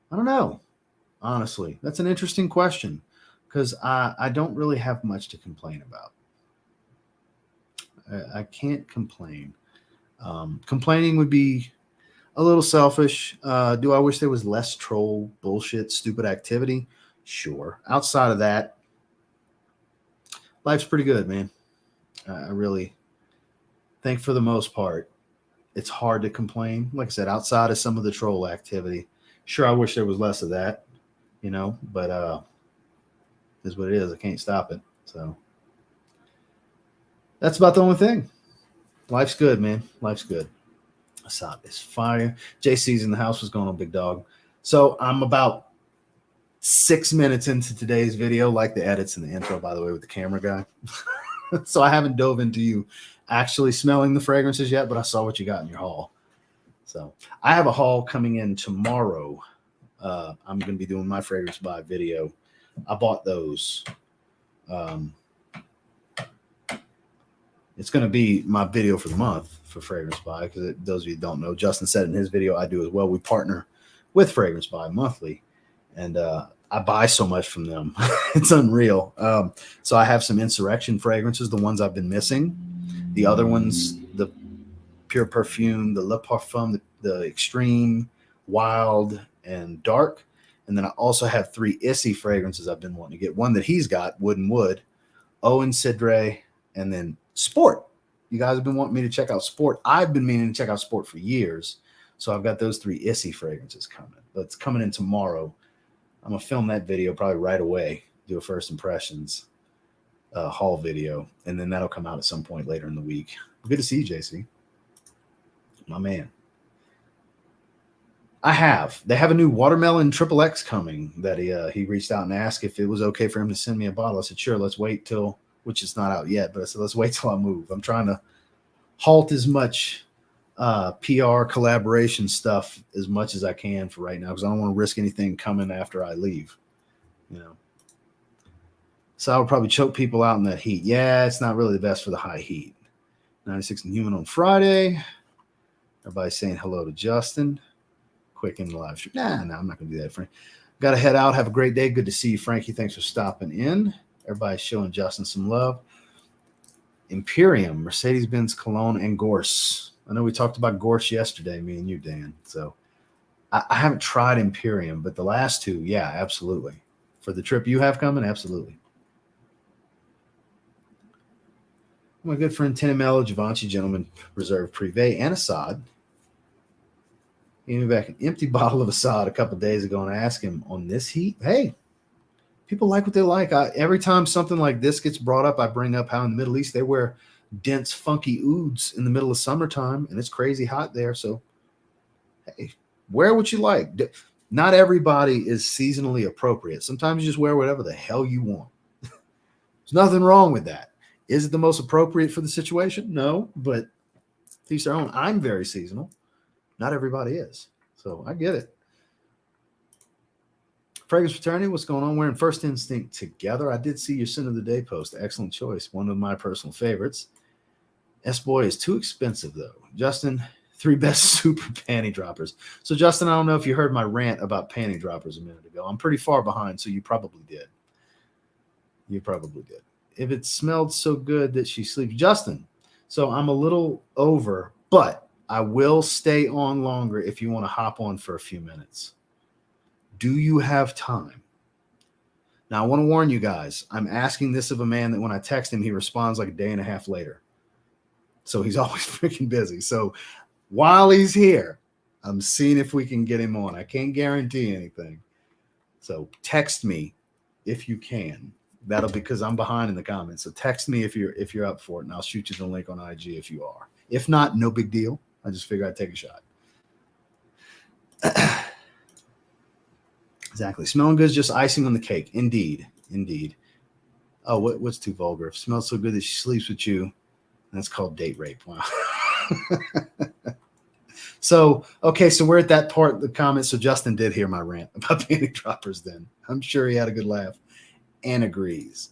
don't know. Honestly, that's an interesting question because I don't really have much to complain about. I can't complain. Complaining would be a little selfish. Do I wish there was less troll, bullshit, stupid activity? Sure. Outside of that, life's pretty good, man. I really think for the most part, it's hard to complain. Like I said, outside of some of the troll activity, sure, I wish there was less of that, you know, but is what it is. I can't stop it. So that's about the only thing. Life's good, man. Life's good. Assad is fire. JC's in the house. What's going on, big dog? So I'm about 6 minutes into today's video, like the edits and the intro, by the way, with the camera guy. So I haven't dove into you actually smelling the fragrances yet, but I saw what you got in your haul. So I have a haul coming in tomorrow. I'm going to be doing my fragrance buy video. I bought those. It's going to be my video for the month for Fragrance Buy because those of you who don't know, Justin said in his video, I do as well. We partner with Fragrance Buy monthly, and I buy so much from them. It's unreal. So I have some Insurrection fragrances, the ones I've been missing. The other ones, the Pure Perfume, the Le Parfum, the Extreme, Wild, and Dark. And then I also have 3 Issy fragrances I've been wanting to get. One that he's got, Wood and Wood, Owen Cidre, and then Sport. You guys have been wanting me to check out Sport. I've been meaning to check out Sport for years. So I've got those 3 Issy fragrances coming. But it's coming in tomorrow. I'm going to film that video probably right away, do a first impressions haul video, and then that'll come out at some point later in the week. Good to see you, JC. My man. They have a new Watermelon XXX coming that he reached out and asked if it was okay for him to send me a bottle. I said, sure, let's wait till, which is not out yet, but I said, let's wait till I move. I'm trying to halt as much PR collaboration stuff as much as I can for right now because I don't want to risk anything coming after I leave, you know. So I would probably choke people out in that heat. Yeah, it's not really the best for the high heat. 96 and Human on Friday. Everybody's saying hello to Justin. Quick in the live stream. Nah, I'm not going to do that, Frank. Got to head out. Have a great day. Good to see you, Frankie. Thanks for stopping in. Everybody's showing Justin some love. Imperium, Mercedes-Benz Cologne, and Gorse. I know we talked about Gorse yesterday, me and you, Dan. So I haven't tried Imperium, but the last 2, yeah, absolutely. For the trip you have coming, absolutely. My good friend 10 ml Givenchy Gentleman Reserve Privé and Assad. He gave me back an empty bottle of Assad a couple of days ago, and I asked him on this heat, hey, people like what they like. Every time something like this gets brought up, I bring up how in the Middle East they wear dense, funky ouds in the middle of summertime, and it's crazy hot there. So, hey, wear what you like. Not everybody is seasonally appropriate. Sometimes you just wear whatever the hell you want. There's nothing wrong with that. Is it the most appropriate for the situation? No, but to each their own. I'm very seasonal. Not everybody is. So I get it. Fragrance Fraternity, what's going on? Wearing First Instinct together. I did see your Sin of the Day post. Excellent choice. One of my personal favorites. S-Boy is too expensive, though. Justin, 3 best super panty droppers. So, Justin, I don't know if you heard my rant about panty droppers a minute ago. I'm pretty far behind, so you probably did. You probably did. If it smelled so good that she sleeps. Justin, So I'm a little over, but I will stay on longer if you want to hop on for a few minutes. Do you have time? Now, I want to warn you guys, I'm asking this of a man that when I text him, he responds like a day and a half later. So he's always freaking busy. So while he's here, I'm seeing if we can get him on. I can't guarantee anything. So text me if you can. That'll be because I'm behind in the comments. So text me if you're up for it, and I'll shoot you the link on IG if you are. If not, no big deal. I just figured I'd take a shot. Exactly. Smelling good is just icing on the cake. Indeed. Indeed. Oh, what's too vulgar? If it smells so good that she sleeps with you, that's called date rape. Wow. So, okay, so we're at that part of the comments. So Justin did hear my rant about panty droppers then. I'm sure he had a good laugh and agrees.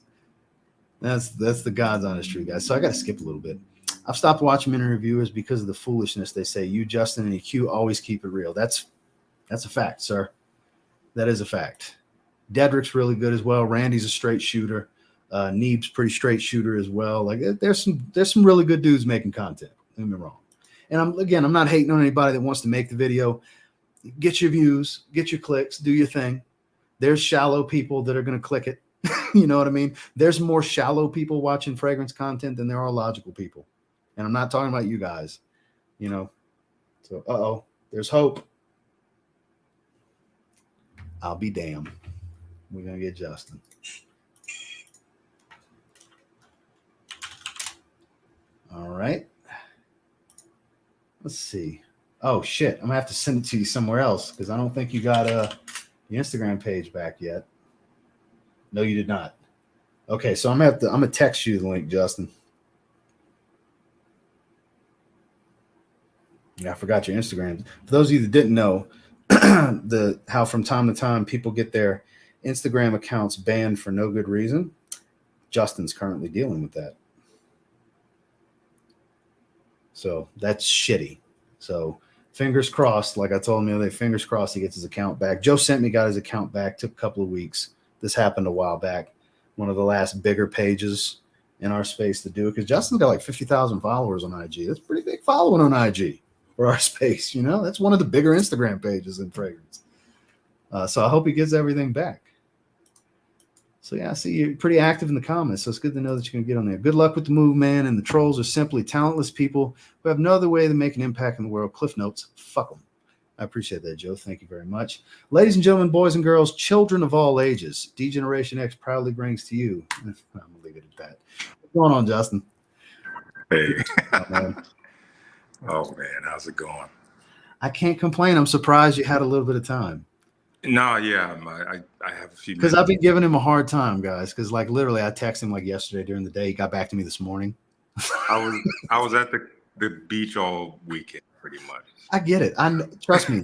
That's the God's honest truth, guys. So I got to skip a little bit. I've stopped watching interviewers because of the foolishness they say. You, Justin, and EQ always keep it real. That's a fact, sir. That is a fact. Dedrick's really good as well. Randy's a straight shooter. Neeb's pretty straight shooter as well. Like there's some really good dudes making content. Don't get me wrong. And I'm not hating on anybody that wants to make the video. Get your views, get your clicks, do your thing. There's shallow people that are going to click it. You know what I mean? There's more shallow people watching fragrance content than there are logical people. And I'm not talking about you guys, you know. So, there's hope. I'll be damned. We're going to get Justin. All right. Let's see. Oh, shit. I'm going to have to send it to you somewhere else because I don't think you got the Instagram page back yet. No, you did not. Okay, so I'm going to text you the link, Justin. Yeah, I forgot your Instagram. For those of you that didn't know, how from time to time people get their Instagram accounts banned for no good reason. Justin's currently dealing with that. So that's shitty. So fingers crossed, like I told him the other day, fingers crossed he gets his account back. Joe sent me, got his account back, took a couple of weeks. This happened a while back. One of the last bigger pages in our space to do it because Justin's got like 50,000 followers on IG. That's pretty big following on IG for our space, you know? That's one of the bigger Instagram pages in fragrance. So I hope he gets everything back. So yeah, I see you're pretty active in the comments, so it's good to know that you can get on there. Good luck with the move, man. And the trolls are simply talentless people who have no other way to make an impact in the world. Cliff notes, fuck them. I appreciate that, Joe. Thank you very much. Ladies and gentlemen, boys and girls, children of all ages, D-Generation X proudly brings to you. I'm going to leave it at that. What's going on, Justin? Hey. Oh, man. How's it going? I can't complain. I'm surprised you had a little bit of time. No, yeah. I have a few minutes. Because I've been giving him a hard time, guys. Because, like, literally, I texted him, like, yesterday during the day. He got back to me this morning. I was at the beach all weekend, pretty much. I get it. Trust me.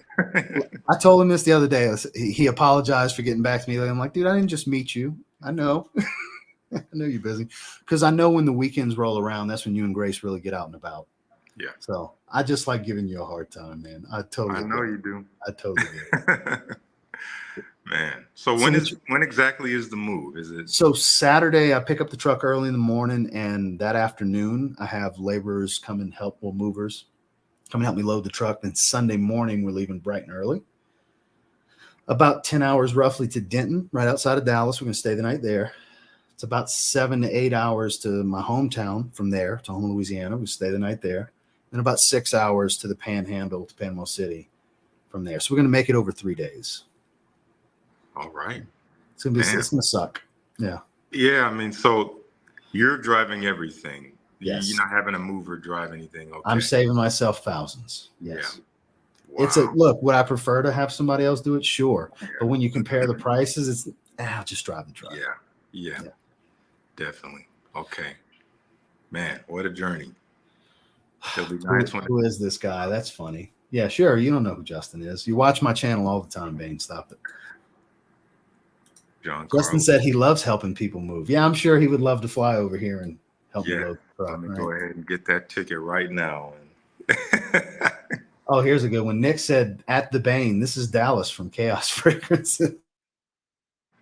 I told him this the other day. He apologized for getting back to me. I'm like, dude, I didn't just meet you. I know. I know you're busy. Because I know when the weekends roll around, that's when you and Grace really get out and about. Yeah. So I just like giving you a hard time, man. I know you do. I totally do. Man. So when exactly is the move? Is it so Saturday? I pick up the truck early in the morning, and that afternoon I have laborers come and help, movers come and help me load the truck. Then Sunday morning we're leaving bright and early. About 10 hours roughly to Denton, right outside of Dallas. We're going to stay the night there. It's about 7 to 8 hours to my hometown from there to Houma, Louisiana. We stay the night there. And about 6 hours to the Panhandle to Panama City from there. So we're going to make it over 3 days. All right. It's going to suck. Yeah. Yeah. I mean, so you're driving everything. Yes. You're not having a mover drive anything. Okay. I'm saving myself thousands. Yes. Yeah. Wow. Look, would I prefer to have somebody else do it? Sure. Yeah. But when you compare the prices, it's, I'll just drive the truck. Yeah. Definitely. Okay. Man, what a journey. Who is this guy? That's funny. Yeah, sure. You don't know who Justin is. You watch my channel all the time, Bane. Stop it. Justin said he loves helping people move. Yeah, I'm sure he would love to fly over here and help me load the truck. I'm going to go ahead and get that ticket right now. Oh, here's a good one. Nick said, at the Bane. This is Dallas from Chaos Fragrances.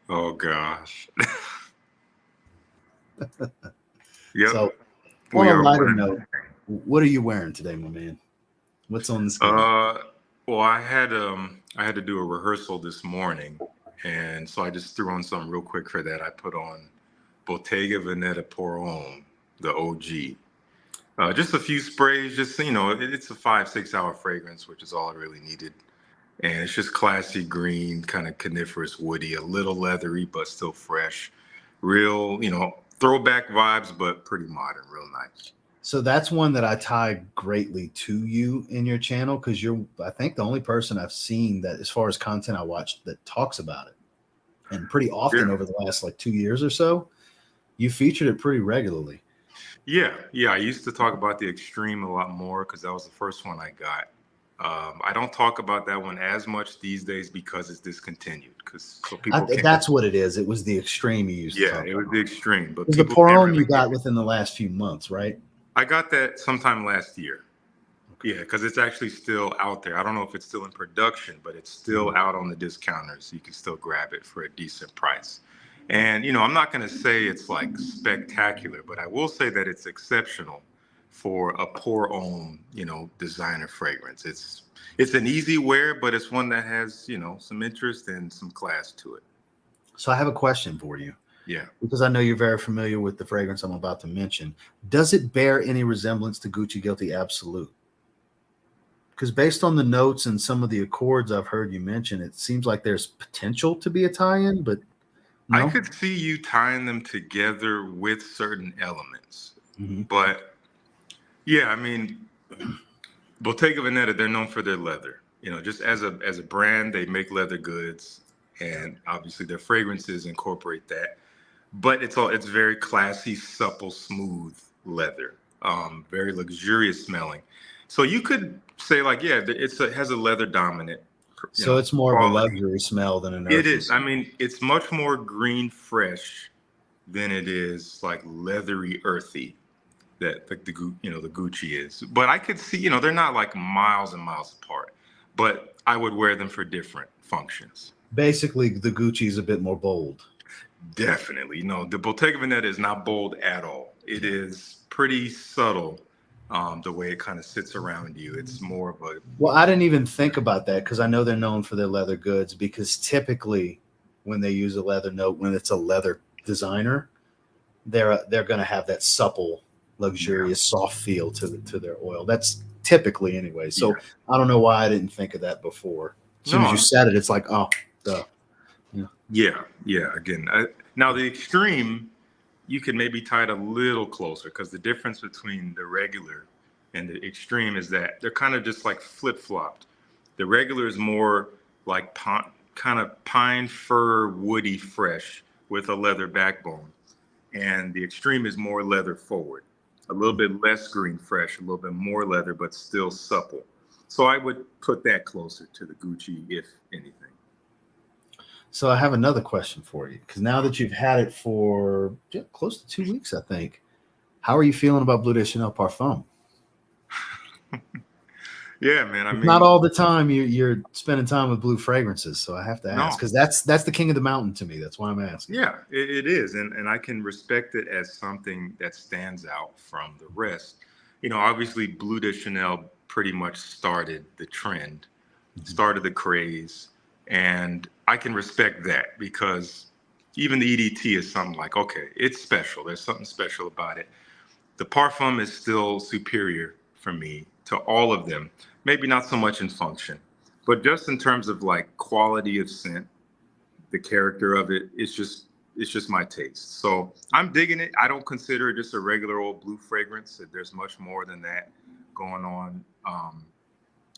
Oh, gosh. Yep. So On We a are lighter one. note, what are you wearing today, my man? What's on the skin? Well, I had to do a rehearsal this morning, and so I just threw on something real quick for that. I put on Bottega Veneta Pour Homme, the OG. Just a few sprays, just it's a 5-6 hour fragrance, which is all I really needed. And it's just classy green, kind of coniferous, woody, a little leathery, but still fresh. Real, throwback vibes, but pretty modern, real nice. So that's one that I tie greatly to you in your channel because you're, I think, the only person I've seen that, as far as content I watched, that talks about it. And pretty often Yeah. over the last like 2 years or so, you featured it pretty regularly. Yeah. I used to talk about the Extreme a lot more because that was the first one I got. I don't talk about that one as much these days because it's discontinued. So people can't. That's what it is. It was the Extreme you used to Yeah, talk it was about. the Extreme, but It was the people Pour can't Homme really you got get it. within the last few months, right? I got that sometime last year. Yeah, because it's actually still out there. I don't know if it's still in production, but it's still out on the discounters. You can still grab it for a decent price. And, I'm not going to say it's like spectacular, but I will say that it's exceptional for a pour homme, designer fragrance. It's an easy wear, but it's one that has, some interest and some class to it. So I have a question for you. Yeah. Because I know you're very familiar with the fragrance I'm about to mention. Does it bear any resemblance to Gucci Guilty Absolute? Because based on the notes and some of the accords I've heard you mention, it seems like there's potential to be a tie-in, but no. I could see you tying them together with certain elements. Mm-hmm. But yeah, I mean, Bottega Veneta, they're known for their leather. Just as a brand, they make leather goods, and obviously their fragrances incorporate that. But it's very classy, supple, smooth leather, very luxurious smelling. So you could say like, yeah, it has a leather dominant. So it's more of a quality. luxury smell than an It earthy is. I smell. mean, it's much more green fresh than it is like leathery earthy that like the Gucci is. But I could see, they're not like miles and miles apart, but I would wear them for different functions. Basically, the Gucci is a bit more bold. Definitely. The Bottega Veneta is not bold at all. It is pretty subtle, the way it kind of sits around you. It's more of a... Well, I didn't even think about that because I know they're known for their leather goods, because typically when they use a leather note, when it's a leather designer, they're going to have that supple, luxurious, soft feel to their oil. That's typically anyway. So I don't know why I didn't think of that before. As soon as you said it, it's like, oh, duh. Yeah. Again, now the Extreme, you can maybe tie it a little closer because the difference between the regular and the Extreme is that they're kind of just like flip-flopped. The regular is more like kind of pine fir, woody, fresh with a leather backbone, and the Extreme is more leather forward, a little bit less green fresh, a little bit more leather, but still supple. So I would put that closer to the Gucci, if anything. So I have another question for you, because now that you've had it for close to 2 weeks, I think, how are you feeling about Bleu de Chanel Parfum? Yeah, man. I mean, not all the time you're spending time with blue fragrances, so I have to ask, because that's the king of the mountain to me. That's why I'm asking. Yeah, it is, and I can respect it as something that stands out from the rest. Obviously, Bleu de Chanel pretty much started the trend, started the craze, and I can respect that because even the EDT is something like, okay, it's special. There's something special about it. The Parfum is still superior for me to all of them. Maybe not so much in function, but just in terms of like quality of scent, the character of it, it's just my taste. So I'm digging it. I don't consider it just a regular old blue fragrance. There's much more than that going on.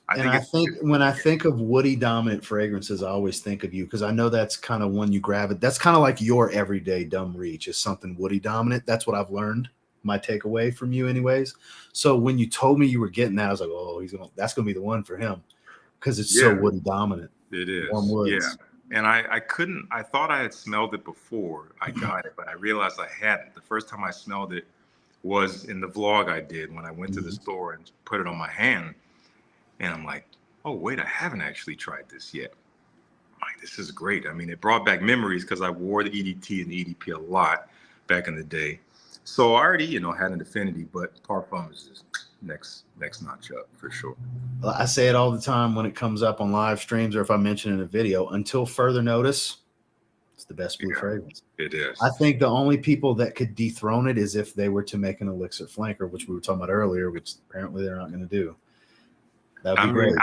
I think when I think of woody dominant fragrances, I always think of you, because I know that's kind of when you grab it. That's kind of like your everyday dumb reach is something woody dominant. That's what I've learned. My takeaway from you, anyways. So when you told me you were getting that, I was like, oh, that's gonna be the one for him, because it's so woody dominant. It is. Warm woods. Yeah. And I thought I had smelled it before I got it, but I realized I hadn't. The first time I smelled it was in the vlog I did when I went to the store and put it on my hand. And I'm like, oh, wait, I haven't actually tried this yet. I'm like, this is great. I mean, it brought back memories because I wore the EDT and the EDP a lot back in the day. So I already, had an affinity, but Parfum is just next notch up for sure. I say it all the time when it comes up on live streams or if I mention it in a video. Until further notice, it's the best blue fragrance. It is. I think the only people that could dethrone it is if they were to make an elixir flanker, which we were talking about earlier, which apparently they're not going to do. That'd be great.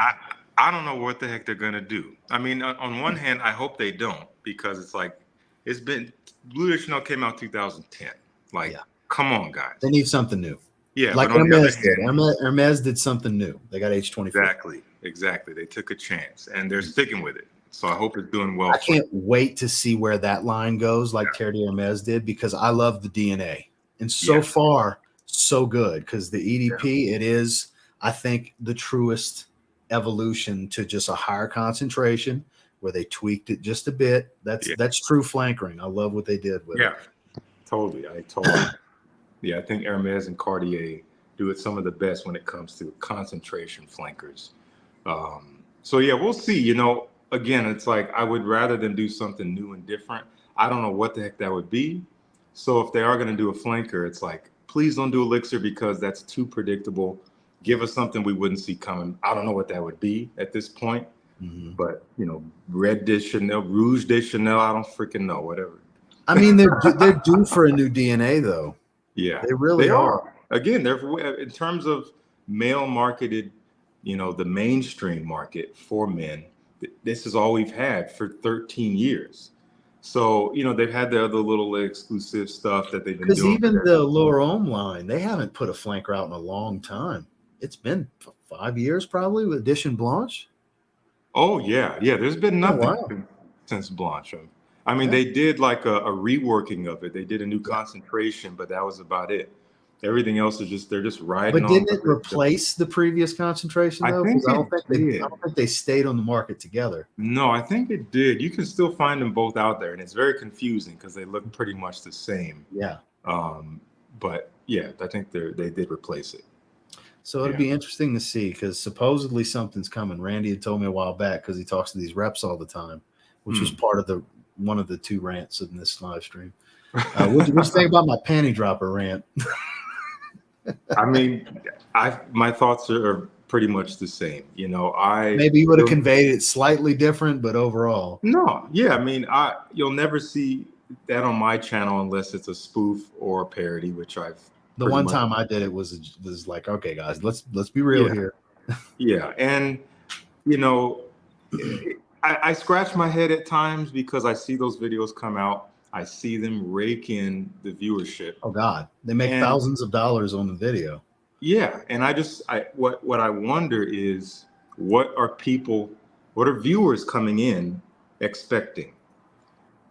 I don't know what the heck they're going to do. I mean, on one hand, I hope they don't, because it's like, Blue de Chanel came out 2010. Like, come on, guys. They need something new. Yeah, like Hermes did. Hermes did something new. They got H24. Exactly. They took a chance, and they're sticking with it. So I hope it's doing well. I can't wait to see where that line goes, like Terre de Hermes did, because I love the DNA. And so far, so good, because the EDP, it is, I think, the truest evolution to just a higher concentration where they tweaked it just a bit. That's true flankering. I love what they did with it. Yeah, totally. I think Hermes and Cartier do it some of the best when it comes to concentration flankers. So yeah, we'll see. Again, it's like, I would rather than do something new and different. I don't know what the heck that would be. So if they are going to do a flanker, it's like, please don't do elixir, because that's too predictable. Give us something we wouldn't see coming. I don't know what that would be at this point. But Red de Chanel, Rouge de Chanel, I don't freaking know. Whatever. I mean, they're due for a new DNA though. Yeah, they really are. Again, they're in terms of male marketed, the mainstream market for men. This is all we've had for 13 years. So, they've had the other little exclusive stuff that they've been doing. Because even the L'Homme line, they haven't put a flanker out in a long time. It's been 5 years probably with Edition Blanche. Oh, yeah. There's been nothing since Blanche. I mean, they did like a reworking of it. They did a new concentration, but that was about it. Everything else is they're just riding. But didn't it replace the previous concentration though? I don't think they stayed on the market together. No, I think it did. You can still find them both out there, and it's very confusing because they look pretty much the same. Yeah. But yeah, I think they did replace it. So it'd be interesting to see, because supposedly something's coming. Randy had told me a while back, because he talks to these reps all the time, which was part of one of the 2 rants in this live stream. What do you think about my panty dropper rant? I mean, my thoughts are pretty much the same. Maybe you would have conveyed it slightly different, but overall. No, yeah. I mean, you'll never see that on my channel unless it's a spoof or a parody, which I've. The one time I did it was like, okay, guys, let's be real here. Yeah, and I scratch my head at times because I see those videos come out. I see them rake in the viewership. Oh God, they make thousands of dollars on the video. Yeah, and what I wonder is, what are viewers coming in expecting?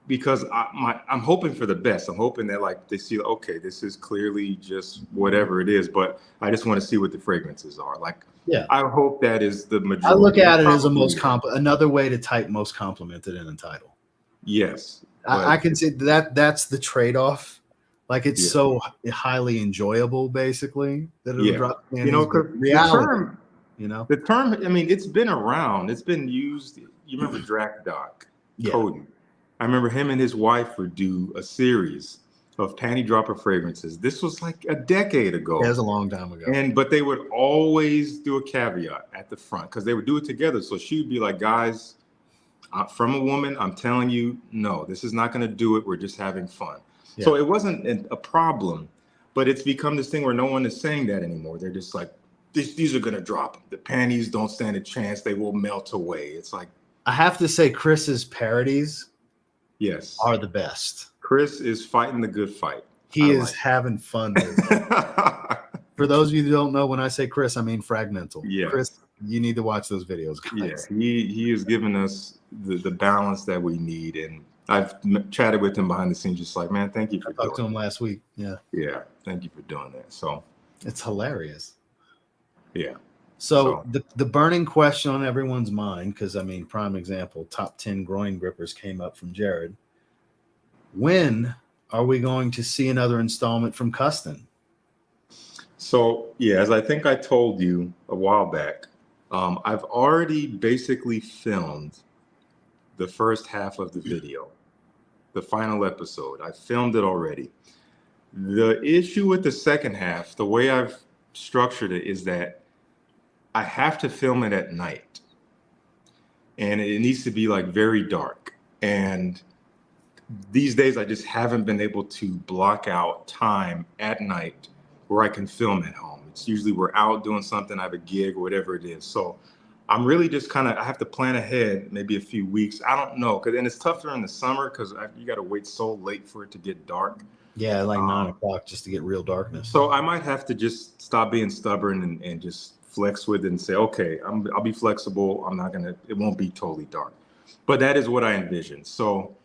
Because I'm hoping for the best. I'm hoping that like they see, okay, this is clearly just whatever it is, but I just want to see what the fragrances are. Like, I hope that is the majority. I look at it as another way to type most complimented in a title. Yes. I can see that's the trade-off. Like, it's so highly enjoyable, basically, that it'll drop in. Reality. The term, I mean, it's been around. It's been used. You remember Drac Doc, Cody. I remember him and his wife would do a series of panty dropper fragrances. This was like a decade ago. It was a long time ago. But they would always do a caveat at the front, because they would do it together. So she would be like, guys, from a woman, I'm telling you, no, this is not going to do it. We're just having fun. Yeah. So it wasn't a problem, but it's become this thing where no one is saying that anymore. They're just like, these are going to drop. The panties don't stand a chance. They will melt away. It's like, I have to say, Chris's parodies are the best. Chris is fighting the good fight. He is having fun with it. For those of you who don't know, when I say Chris, I mean Fragmental. Yeah. Chris, you need to watch those videos, guys. Yeah, he is giving us the balance that we need. And I've chatted with him behind the scenes, just like, man, thank you for doing that. I talked to him last week. Yeah. Yeah, thank you for doing that. So it's hilarious. Yeah. So the burning question on everyone's mind, because I mean, prime example, top 10 groin grippers came up from Jared. When are we going to see another installment from Custon? So yeah, as I think I told you a while back, I've already basically filmed the first half of the video, the final episode. I filmed it already. The issue with the second half, the way I've structured it, is that I have to film it at night, and it needs to be like very dark. And these days, I just haven't been able to block out time at night where I can film at home. It's usually we're out doing something, I have a gig or whatever it is. So I'm really just I have to plan ahead, maybe a few weeks. I don't know, and it's tough during the summer because you got to wait so late for it to get dark. Yeah, like 9 o'clock just to get real darkness. So I might have to just stop being stubborn and just flex with it and say, okay, I'll be flexible. It won't be totally dark. But that is what I envision. So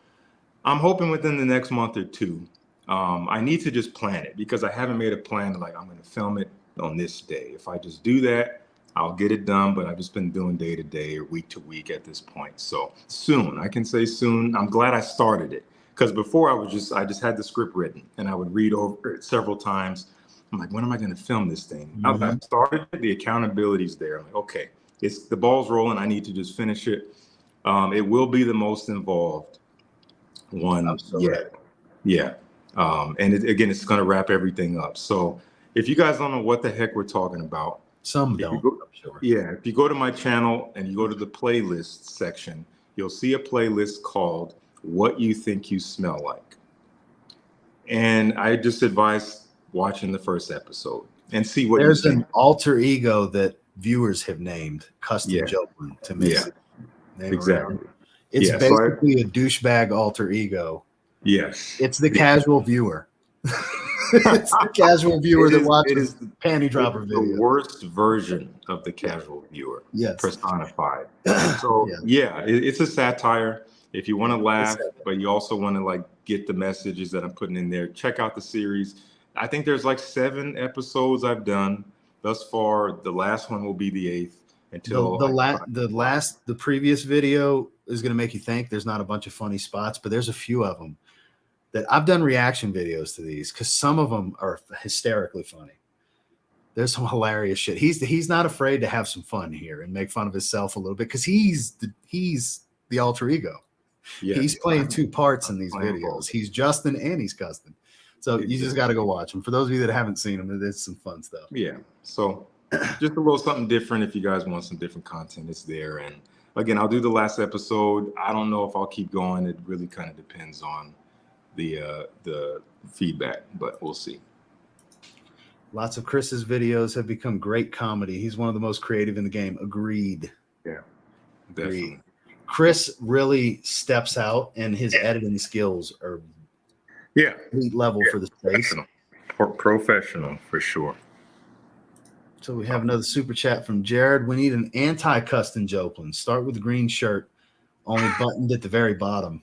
I'm hoping within the next month or two. I need to just plan it because I haven't made a plan like I'm going to film it on this day. If I just do that, I'll get it done. But I've just been doing day to day or week to week at this point. So soon, I can say soon. I'm glad I started it because before I just had the script written and I would read over it several times. I'm like, when am I going to film this thing? Mm-hmm. I've started it, the accountability's there. I'm like, okay, the ball's rolling. I need to just finish it. It will be the most involved one yet. Yeah. And again, it's going to wrap everything up. So if you guys don't know what the heck we're talking about, some don't. I'm sure. Yeah. If you go to my channel and you go to the playlist section, you'll see a playlist called What You Think You Smell Like. And I just advise watching the first episode and see what there's an alter ego that viewers have named Custom Joplin to make it. Exactly. It's basically a douchebag alter ego. Yes. It's the casual viewer. It's the casual viewer that watches the panty dropper video. The worst version of the casual viewer. Yes. Personified. So it's a satire. If you want to laugh, but you also want to get the messages that I'm putting in there, check out the series. I think there's 7 episodes I've done thus far. The last one will be the 8th. Until the previous video is going to make you think. There's not a bunch of funny spots, but there's a few of them that I've done reaction videos to these because some of them are hysterically funny. There's some hilarious shit. He's not afraid to have some fun here and make fun of himself a little bit because he's the alter ego. Yeah, he's playing 2 parts in these videos. He's Justin and he's Custom. So you just got to go watch him. For those of you that haven't seen him, it's some fun stuff. Yeah. So just a little something different. If you guys want some different content, it's there. And again, I'll do the last episode. I don't know if I'll keep going. It really kind of depends on the feedback, but we'll see. Lots of Chris's videos have become great comedy. He's one of the most creative in the game. Agreed. Yeah. Agreed. Definitely. Chris really steps out, and his editing skills are elite level for the space. Professional for sure. So we have another super chat from Jared. We need an anti-custom Joplin. Start with the green shirt, only buttoned at the very bottom.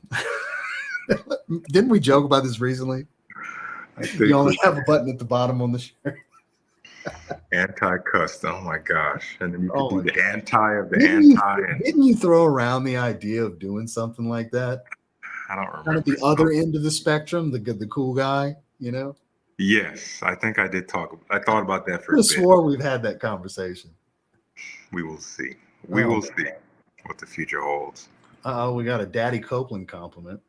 Didn't we joke about this recently? You only have a button at the bottom on the shirt. Anti-custom. Oh my gosh. And then you can do the anti of the anti. Didn't you throw around the idea of doing something like that? I don't remember. Kind of the other end of the spectrum, the cool guy, you know? Yes, I think I did I thought about that for a bit. I swore we've had that conversation. We will see. We will see what the future holds. We got a Daddy Copeland comment.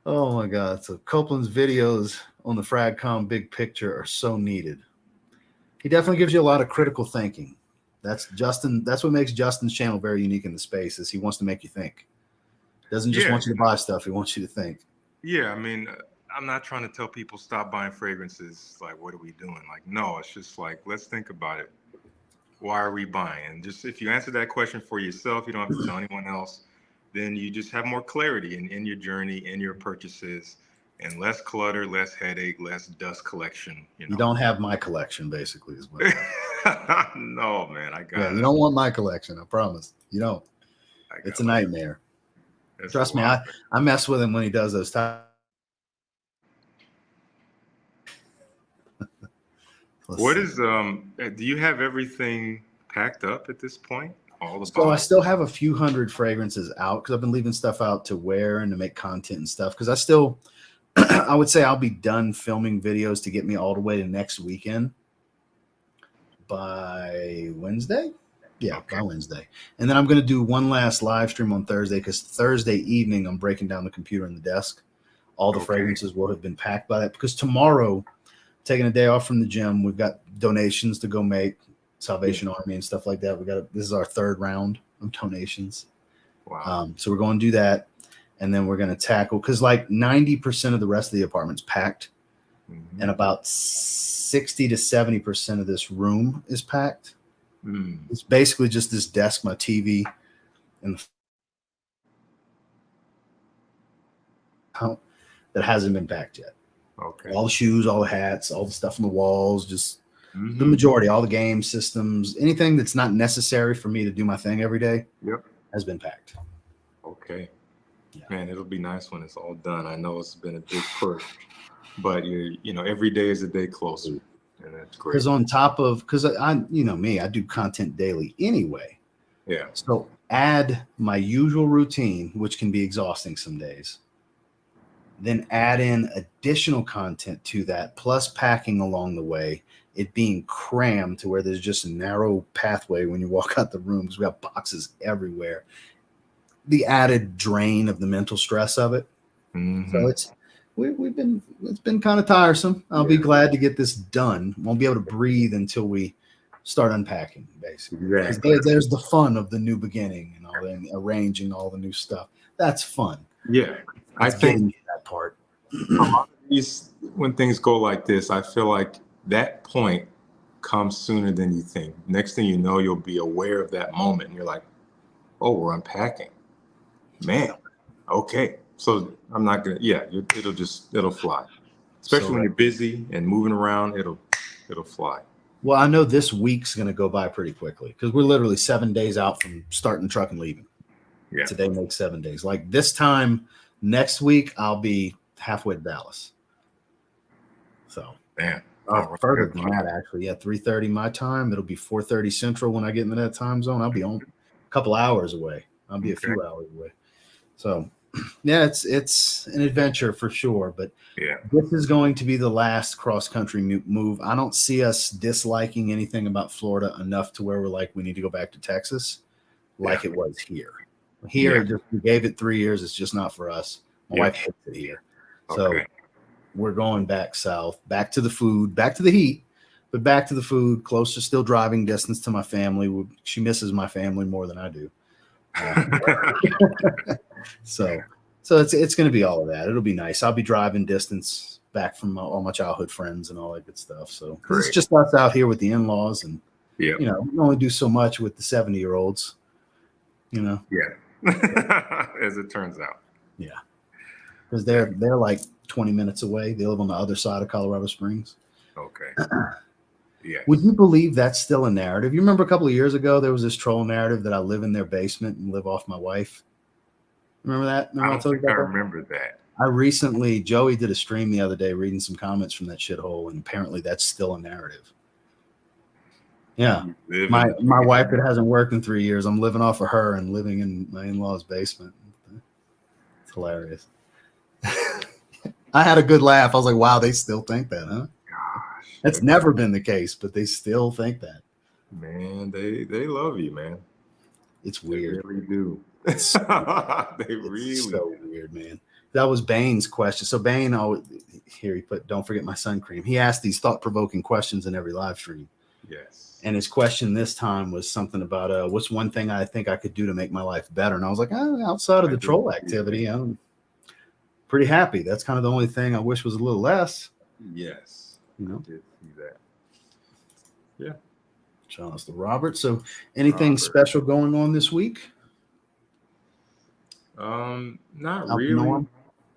Oh my God. So Copeland's videos on the Fragcom big picture are so needed. He definitely gives you a lot of critical thinking. That's what makes Justin's channel very unique in the space is he wants to make you think. He doesn't just want you to buy stuff. He wants you to think. Yeah. I mean, I'm not trying to tell people stop buying fragrances. What are we doing? No, it's just let's think about it. Why are we buying? And just if you answer that question for yourself, you don't have to tell anyone else, then you just have more clarity in your journey, in your purchases, and less clutter, less headache, less dust collection. You don't have my collection, basically, is what. No, man, I got it. You don't want my collection, I promise. You don't. It's a nightmare. Trust me, I mess with him when he does those times. What is do you have everything packed up at this point? So I still have a few hundred fragrances out because I've been leaving stuff out to wear and to make content and stuff. Because I would say I'll be done filming videos to get me all the way to next weekend by Wednesday. Yeah, Okay. by Wednesday. And then I'm going to do one last live stream on Thursday because Thursday evening I'm breaking down the computer and the desk. All the Okay. fragrances will have been packed by that because tomorrow, taking a day off from the gym, we've got donations to go make, Salvation Army and stuff like that. This is our third round of donations. Wow. So we're going to do that. And then we're going to tackle, because like 90% of the rest of the apartment's packed and about 60 to 70% of this room is packed. It's basically just this desk, my TV, and the that hasn't been packed yet. Okay. All the shoes, all the hats, all the stuff on the walls, just the majority, all the game systems, anything that's not necessary for me to do my thing every day has been packed. Okay. Yeah. Man, it'll be nice when it's all done. I know it's been a big push, but every day is a day closer. And that's great. Because I me, I do content daily anyway. Yeah. So add my usual routine, which can be exhausting some days. Then add in additional content to that, plus packing along the way, it being crammed to where there's just a narrow pathway when you walk out the room because we got boxes everywhere. The added drain of the mental stress of it. So it's been kind of tiresome. I'll be glad to get this done. Won't be able to breathe until we start unpacking, basically. Exactly. There's the fun of the new beginning and all the arranging all the new stuff. That's fun. Yeah. I think that part. A lot of these, when things go like this, I feel like that point comes sooner than you think. Next thing you know, you'll be aware of that moment and you're like, oh, we're unpacking. Man, okay. So I'm not gonna. Yeah, it'll fly. Especially when you're busy and moving around, it'll fly. Well, I know this week's gonna go by pretty quickly because we're literally 7 days out from starting the truck and leaving. Yeah. Today makes 7 days. Like this time next week, I'll be halfway to Dallas. So, man, further than that, actually. Yeah, 3:30 my time. It'll be 4:30 Central when I get into that time zone. I'll be on a couple hours away. I'll be a few hours away. So, yeah, it's an adventure for sure. But this is going to be the last cross-country move. I don't see us disliking anything about Florida enough to where we're like, we need to go back to Texas like it was here. Here, we gave it 3 years. It's just not for us. My wife hates it here. So we're going back south, back to the food, back to the heat, but back to the food, closer, still driving distance to my family. She misses my family more than I do. So it's going to be all of that. It'll be nice. I'll be driving distance back from all my childhood friends and all that good stuff. So it's just us out here with the in-laws, and we can only do so much with the 70-year-olds. Yeah, as it turns out. Yeah, because they're like 20 minutes away. They live on the other side of Colorado Springs. Okay. Yeah. Would you believe that's still a narrative? You remember a couple of years ago there was this troll narrative that I live in their basement and live off my wife. Remember that? I remember that. Joey did a stream the other day reading some comments from that shithole, and apparently that's still a narrative. Yeah. My wife that hasn't worked in 3 years, I'm living off of her and living in my in-laws' basement. It's hilarious. I had a good laugh. I was like, wow, they still think that, huh? Gosh. That's never been the case, but they still think that. Man, they love you, man. It's weird. They really do. It's so weird, man. That was Bane's question. So Bane, he put, don't forget my sun cream. He asked these thought-provoking questions in every live stream. Yes. And his question this time was something about what's one thing I think I could do to make my life better. And I was like, outside of the troll activity, I'm pretty happy. That's kind of the only thing I wish was a little less. Yes. I did see that. Yeah. Shout out to Robert. So anything special going on this week? Not really.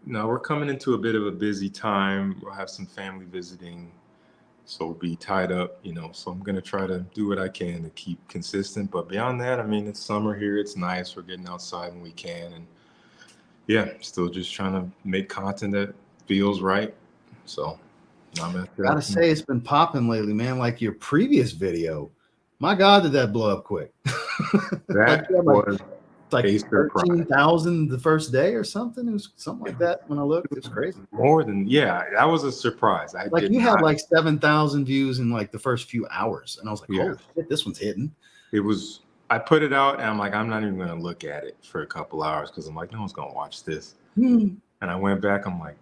No, we're coming into a bit of a busy time. We'll have some family visiting, so we'll be tied up, so I'm going to try to do what I can to keep consistent. But beyond that, I mean, it's summer here. It's nice. We're getting outside when we can. And still just trying to make content that feels right. So I'm at that. Gotta say, it's been popping lately, man. Like your previous video. My God, did that blow up quick? That was like 13,000 the first day or something. It was something like that when I looked. It was crazy. More than, that was a surprise. You had like 7,000 views in like the first few hours. And I was like, holy shit, this one's hitting. It was I put it out and I'm like, I'm not even going to look at it for a couple hours because I'm like, no one's going to watch this. And I went back. I'm like,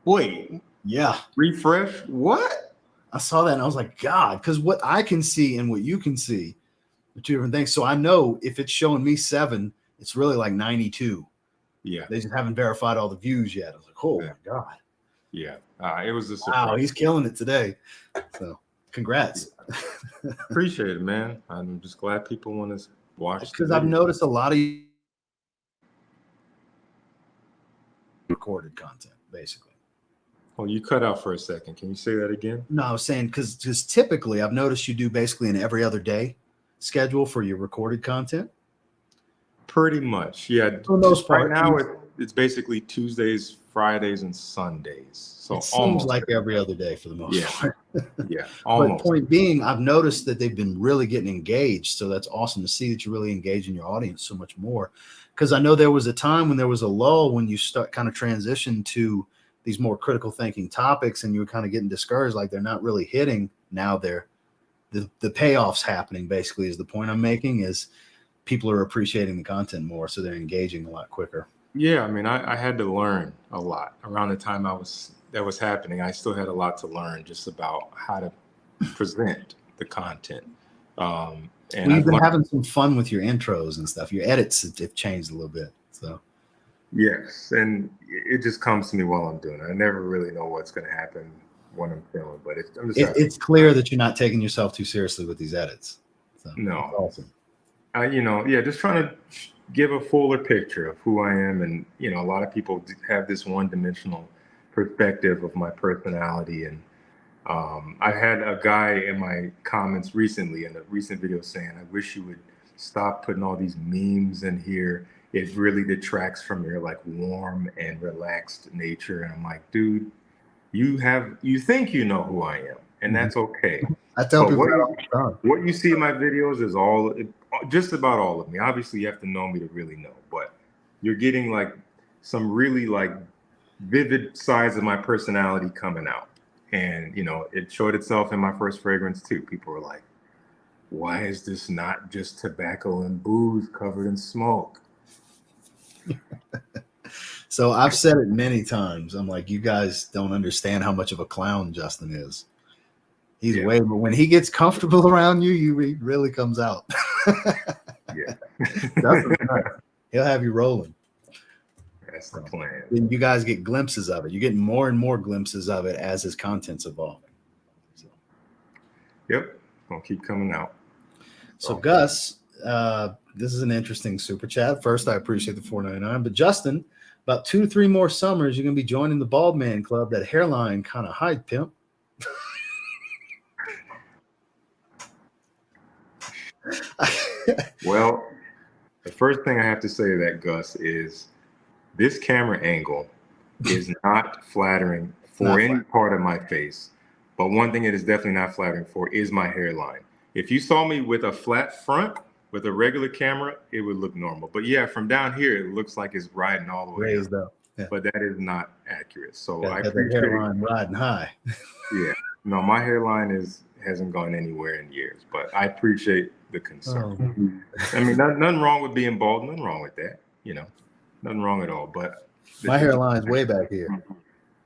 wait, yeah, refresh? What? I saw that and I was like, God, because what I can see and what you can see are two different things. So I know if it's showing me 7, it's really like 92. Yeah. They just haven't verified all the views yet. I was like, oh my God. Yeah. It was a surprise. Wow, he's killing it today. So congrats. Appreciate it, man. I'm just glad people want to watch. Because I've noticed a lot of recorded content, basically. Oh, you cut out for a second. Can you say that again? No, I was saying because typically I've noticed you do basically an every other day schedule for your recorded content. Pretty much, yeah. For the most part, right now, it's basically Tuesdays, Fridays, and Sundays. So it seems like every other day for the most part. Yeah, almost. But point being, I've noticed that they've been really getting engaged. So that's awesome to see that you're really engaging your audience so much more. Because I know there was a time when there was a lull when you start kind of transition to these more critical thinking topics and you were kind of getting discouraged, like they're not really hitting. Now the payoff's happening, basically, is the point I'm making, is people are appreciating the content more, so they're engaging a lot quicker. Yeah, I mean, I had to learn a lot around the time that was happening. I still had a lot to learn just about how to present the content. And you've been having some fun with your intros and stuff. Your edits have changed a little bit. So yes, and it just comes to me while I'm doing it. I never really know what's going to happen when I'm filming, but it's clear that you're not taking yourself too seriously with these edits. So no, that's awesome. Just trying to give a fuller picture of who I am. And, a lot of people have this one-dimensional perspective of my personality. And I had a guy in my comments recently in a recent video saying, I wish you would stop putting all these memes in here. It really detracts from your like warm and relaxed nature. And I'm like, dude, you think you know who I am, and that's okay. I tell people what you see in my videos is just about all of me. Obviously, you have to know me to really know, but you're getting like some really like vivid sides of my personality coming out. And, it showed itself in my first fragrance too. People were like, why is this not just tobacco and booze covered in smoke? So I've said it many times. I'm like, you guys don't understand how much of a clown Justin is. He's but when he gets comfortable around you, he really comes out. Yeah. He'll have you rolling. That's the plan. And you guys get glimpses of it. You're getting more and more glimpses of it as his content's evolving. So. Yep. Gonna keep coming out. So Gus, this is an interesting super chat. First, I appreciate the $4.99. But Justin, about 2 to 3 more summers, you're gonna be joining the Bald Man Club. That hairline kind of hide, pimp. Well, the first thing I have to say to that, Gus, is this camera angle is not flattering for any part of my face. But one thing it is definitely not flattering for is my hairline. If you saw me with a flat front, with a regular camera, it would look normal. But yeah, from down here, it looks like it's riding all the way up. Yeah. But that is not accurate. So I appreciate the hairline riding high. Yeah. No, my hairline hasn't gone anywhere in years, but I appreciate the concern. I mean, nothing wrong with being bald. Nothing wrong with that. Nothing wrong at all. But my hairline is way back here.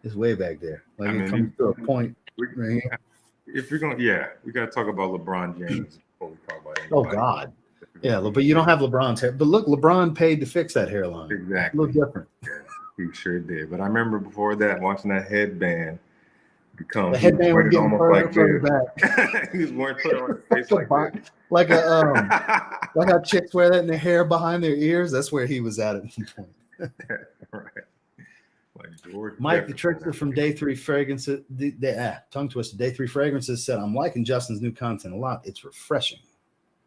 It's way back there. Like it comes to a point. Right here. If you're going, we got to talk about LeBron James before we talk about anybody. Oh God. Yeah, but you don't have LeBron's hair. But look, LeBron paid to fix that hairline. Exactly. It looked different. Yeah, he sure did. But I remember before that, watching that headband become. The headband was getting further back. He was wearing it on his face like how chicks wear that in their hair behind their ears. That's where he was at one point. Right. Like George Mike, the trickster from Day 3 Fragrances, tongue twister. Day 3 Fragrances said, "I'm liking Justin's new content a lot. It's refreshing."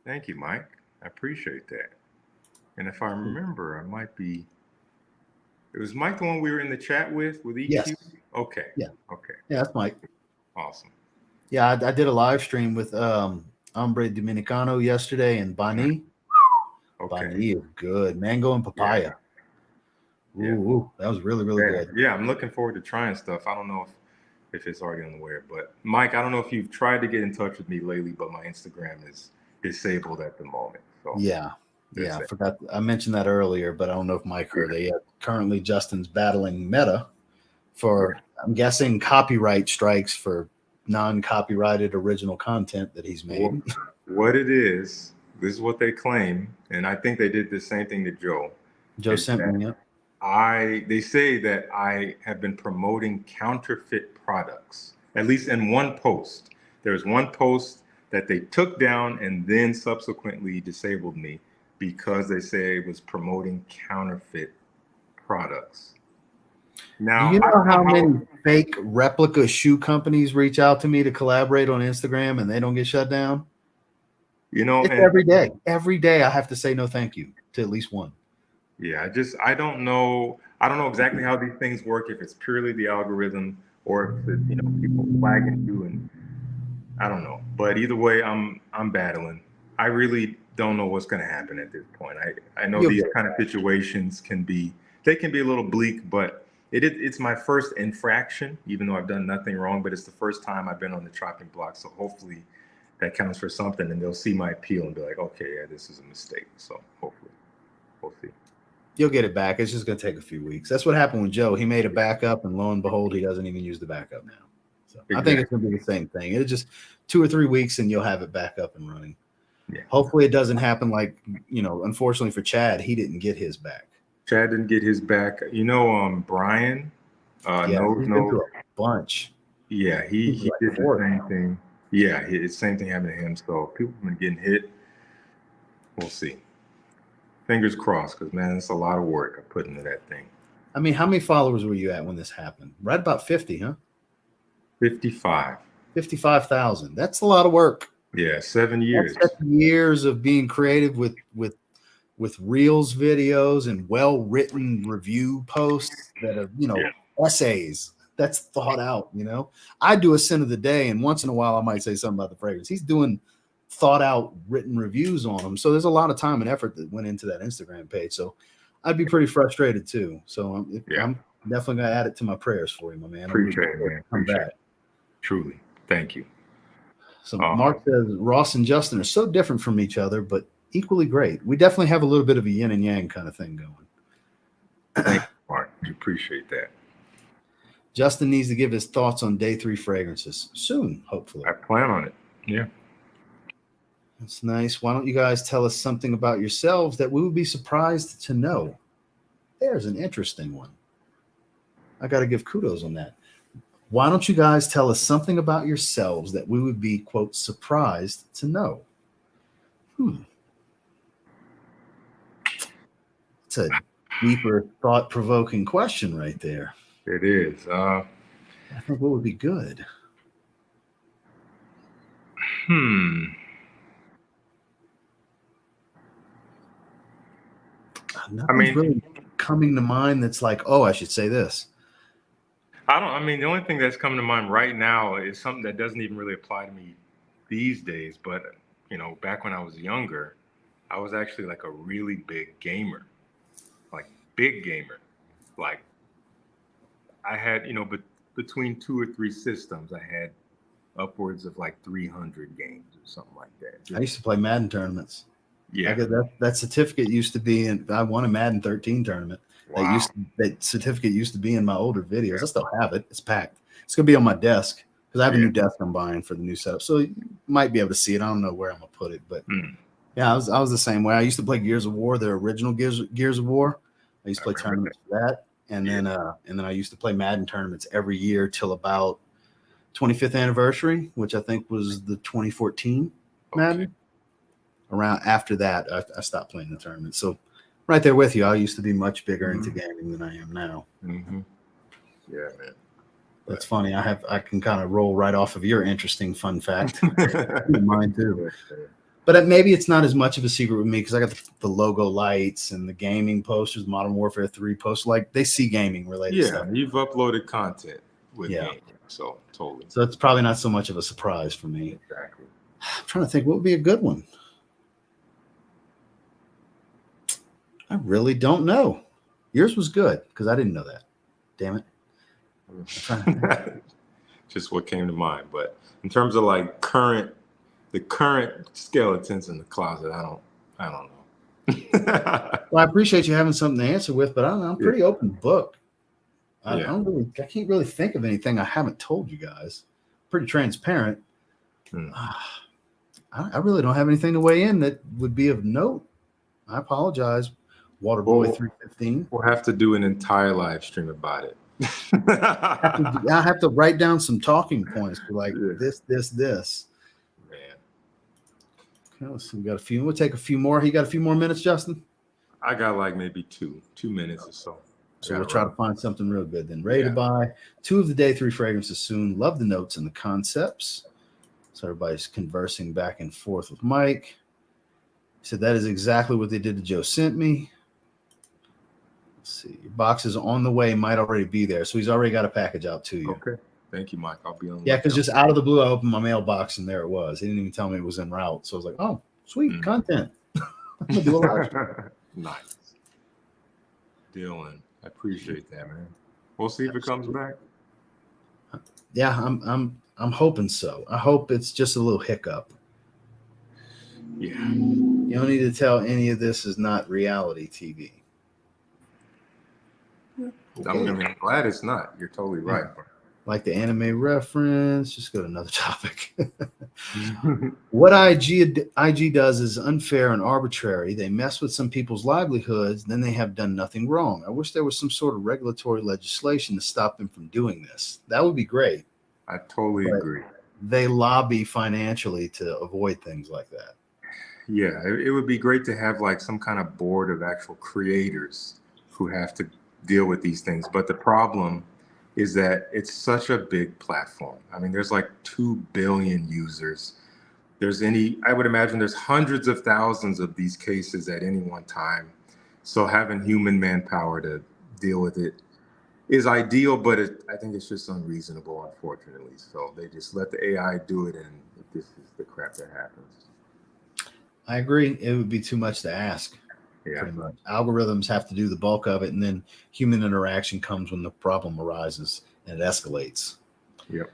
Thank you, Mike. I appreciate that. And if I remember, it was Mike the one we were in the chat with EQ? Yes. Okay. Yeah. Okay. Yeah, that's Mike. Awesome. Yeah, I did a live stream with Hombre Dominicano yesterday and Bani. Okay. Bani is good. Mango and papaya. Yeah. Ooh, that was really, really good. Yeah, I'm looking forward to trying stuff. I don't know if it's already on the web, but Mike, I don't know if you've tried to get in touch with me lately, but my Instagram is disabled at the moment. So Yeah. that's Yeah. I it. forgot. I mentioned that earlier, but I don't know if Mike heard it. Yeah, currently, Justin's battling Meta for, I'm guessing, copyright strikes for non-copyrighted original content that he's made. What it is, this is what they claim, and I think they did the same thing to Joe. Joe Is sent that me it. they say that I have been promoting counterfeit products, at least in one post. There's one post that they took down and then subsequently disabled me because they say it was promoting counterfeit products. Do Now, you I know don't how know many fake replica shoe companies reach out to me to collaborate on Instagram and they don't get shut down? It's and every day. Every day I have to say no thank you to at least one. yeah, I don't know. I don't know exactly how these things work, if it's purely the algorithm or if it's, people flagging you, and I don't know. But either way, I'm battling. I really don't know what's going to happen at this point. I know You'll these get it. kind of situations can be a little bleak, but it's my first infraction, even though I've done nothing wrong, but it's the first time I've been on the chopping block. So hopefully that counts for something, and they'll see my appeal and be like, okay, yeah, this is a mistake. So hopefully we'll see. You'll get it back. It's just going to take a few weeks. That's what happened with Joe. He made a backup, and lo and behold, he doesn't even use the backup now. So I think it's going to be the same thing. It's just 2 or 3 weeks, and you'll have it back up and running. Yeah. Hopefully, it doesn't happen like, unfortunately for Chad, he didn't get his back. Chad didn't get his back. Brian. He's been through a bunch. Yeah, he like did 4. the same thing. Yeah, the same thing happened to him. So people have been getting hit. We'll see. Fingers crossed, because man, it's a lot of work I put into that thing. I mean, how many followers were you at when this happened? Right about 50, huh? 55. 55,000. That's a lot of work. Yeah, 7 years. That's 7 years of being creative with Reels videos and well-written review posts that are, essays. That's thought out, I do a sin of the day, and once in a while I might say something about the fragrance. He's doing thought out written reviews on them. So there's a lot of time and effort that went into that Instagram page. So I'd be pretty frustrated too. So I'm definitely going to add it to my prayers for you, my man. Appreciate it, man. Appreciate it. Truly. Thank you. So Mark says Ross and Justin are so different from each other, but equally great. We definitely have a little bit of a yin and yang kind of thing going. Thank you, Mark. I appreciate that. Justin needs to give his thoughts on day 3 fragrances soon, hopefully. I plan on it. Yeah. That's nice. Why don't you guys tell us something about yourselves that we would be surprised to know? There's an interesting one. I got to give kudos on that. Why don't you guys tell us something about yourselves that we would be, quote, surprised to know? It's a deeper, thought-provoking question right there. It is. I think what would be good? Nothing's really coming to mind that's like, oh, I should say this. The only thing that's coming to mind right now is something that doesn't even really apply to me these days. But, back when I was younger, I was actually like a really big gamer. Like, big gamer. Like, I had, between 2 or 3 systems, I had upwards of like 300 games or something like that. I used to play Madden tournaments. Yeah. That certificate used to be in, I won a Madden 13 tournament. Wow. That certificate used to be in my older videos. I still have it. It's packed. It's going to be on my desk because I have a new desk I'm buying for the new setup. So you might be able to see it. I don't know where I'm going to put it, but yeah, I was the same way. I used to play Gears of War, the original Gears of War. I used to play tournaments for that. And then I used to play Madden tournaments every year till about 25th anniversary, which I think was the 2014 Madden. Okay. Around after that, I stopped playing the tournament. So right there with you, I used to be much bigger into gaming than I am now. Mm-hmm. Yeah, man. That's funny. I can kind of roll right off of your interesting fun fact. Mine too. But maybe it's not as much of a secret with me because I got the logo lights and the gaming posters, Modern Warfare 3 posters. Like they see gaming related stuff. Yeah, you've uploaded content with gaming, so totally. So it's probably not so much of a surprise for me. Exactly. I'm trying to think what would be a good one. I really don't know. Yours was good because I didn't know that. Damn it. Just what came to mind. But in terms of like current the current skeletons in the closet, I don't know. Well, I appreciate you having something to answer with, but I'm pretty open book. I can't really think of anything I haven't told you guys. Pretty transparent. I really don't have anything to weigh in that would be of note. I apologize, Waterboy 315. We'll have to do an entire live stream about it. I have to write down some talking points for like this. Man. Okay, let's see. We got a few. We'll take a few more. You got a few more minutes, Justin? I got like maybe 2 minutes or so. So we'll try to find something real good then. Ready to buy 2 of the day 3 fragrances soon. Love the notes and the concepts. So everybody's conversing back and forth with Mike. He said that is exactly what they did to Joe sent me. Let's see. Your box is on the way, might already be there. So he's already got a package out to you. Okay. Thank you, Mike. I'll be on. Yeah, because just out of the blue, I opened my mailbox and there it was. He didn't even tell me it was en route. So I was like, oh, sweet content. I'm gonna do a live. Nice. Dylan, I appreciate that, man. We'll see if it comes back. Yeah, I'm hoping so. I hope it's just a little hiccup. Yeah. You don't need to tell any of this is not reality TV. Okay. I'm glad it's not. You're totally right. Like the anime reference. Just go to another topic. What IG does is unfair and arbitrary. They mess with some people's livelihoods, then they have done nothing wrong. I wish there was some sort of regulatory legislation to stop them from doing this. That would be great. I totally agree. They lobby financially to avoid things like that. Yeah, it would be great to have like some kind of board of actual creators who have to deal with these things. But the problem is that it's such a big platform. I mean, there's like 2 billion users. I would imagine there's hundreds of thousands of these cases at any one time. So having human manpower to deal with it is ideal, but I think it's just unreasonable, unfortunately. So they just let the AI do it, and this is the crap that happens. I agree. It would be too much to ask. Yeah. Pretty much. Algorithms have to do the bulk of it, and then human interaction comes when the problem arises and it escalates. Yep.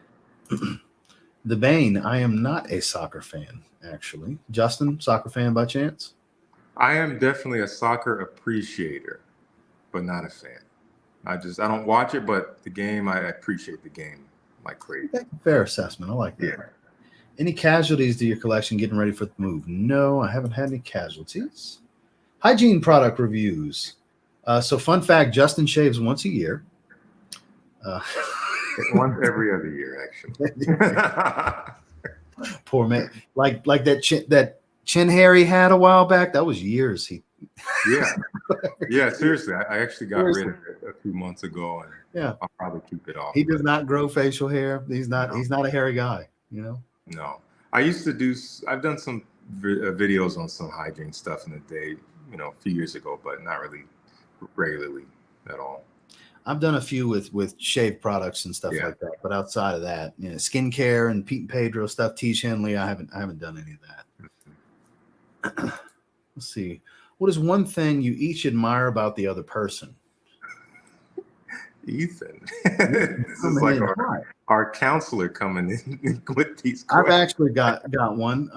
The Bane, I am not a soccer fan, actually. Justin, soccer fan by chance? I am definitely a soccer appreciator, but not a fan. I don't watch it, but the game, I appreciate the game like crazy. That's a fair assessment. I like that. Yeah. Any casualties to your collection getting ready for the move? No, I haven't had any casualties. Hygiene product reviews. So fun fact, Justin shaves once a year. Once every other year, actually. Poor man. Like that chin hair he had a while back, that was years. Yeah, seriously. I actually got rid of it a few months ago, and I'll probably keep it off. He does not grow facial hair. He's not a hairy guy, you know? No. I've done some videos on some hygiene stuff in the day, a few years ago, but not really regularly at all. I've done a few with shave products and stuff like that, but outside of that, skincare and Pete and Pedro stuff, T. Henley, I haven't done any of that. Let's see. What is one thing you each admire about the other person? Ethan. This is like our counselor coming in with these questions. I've actually got one.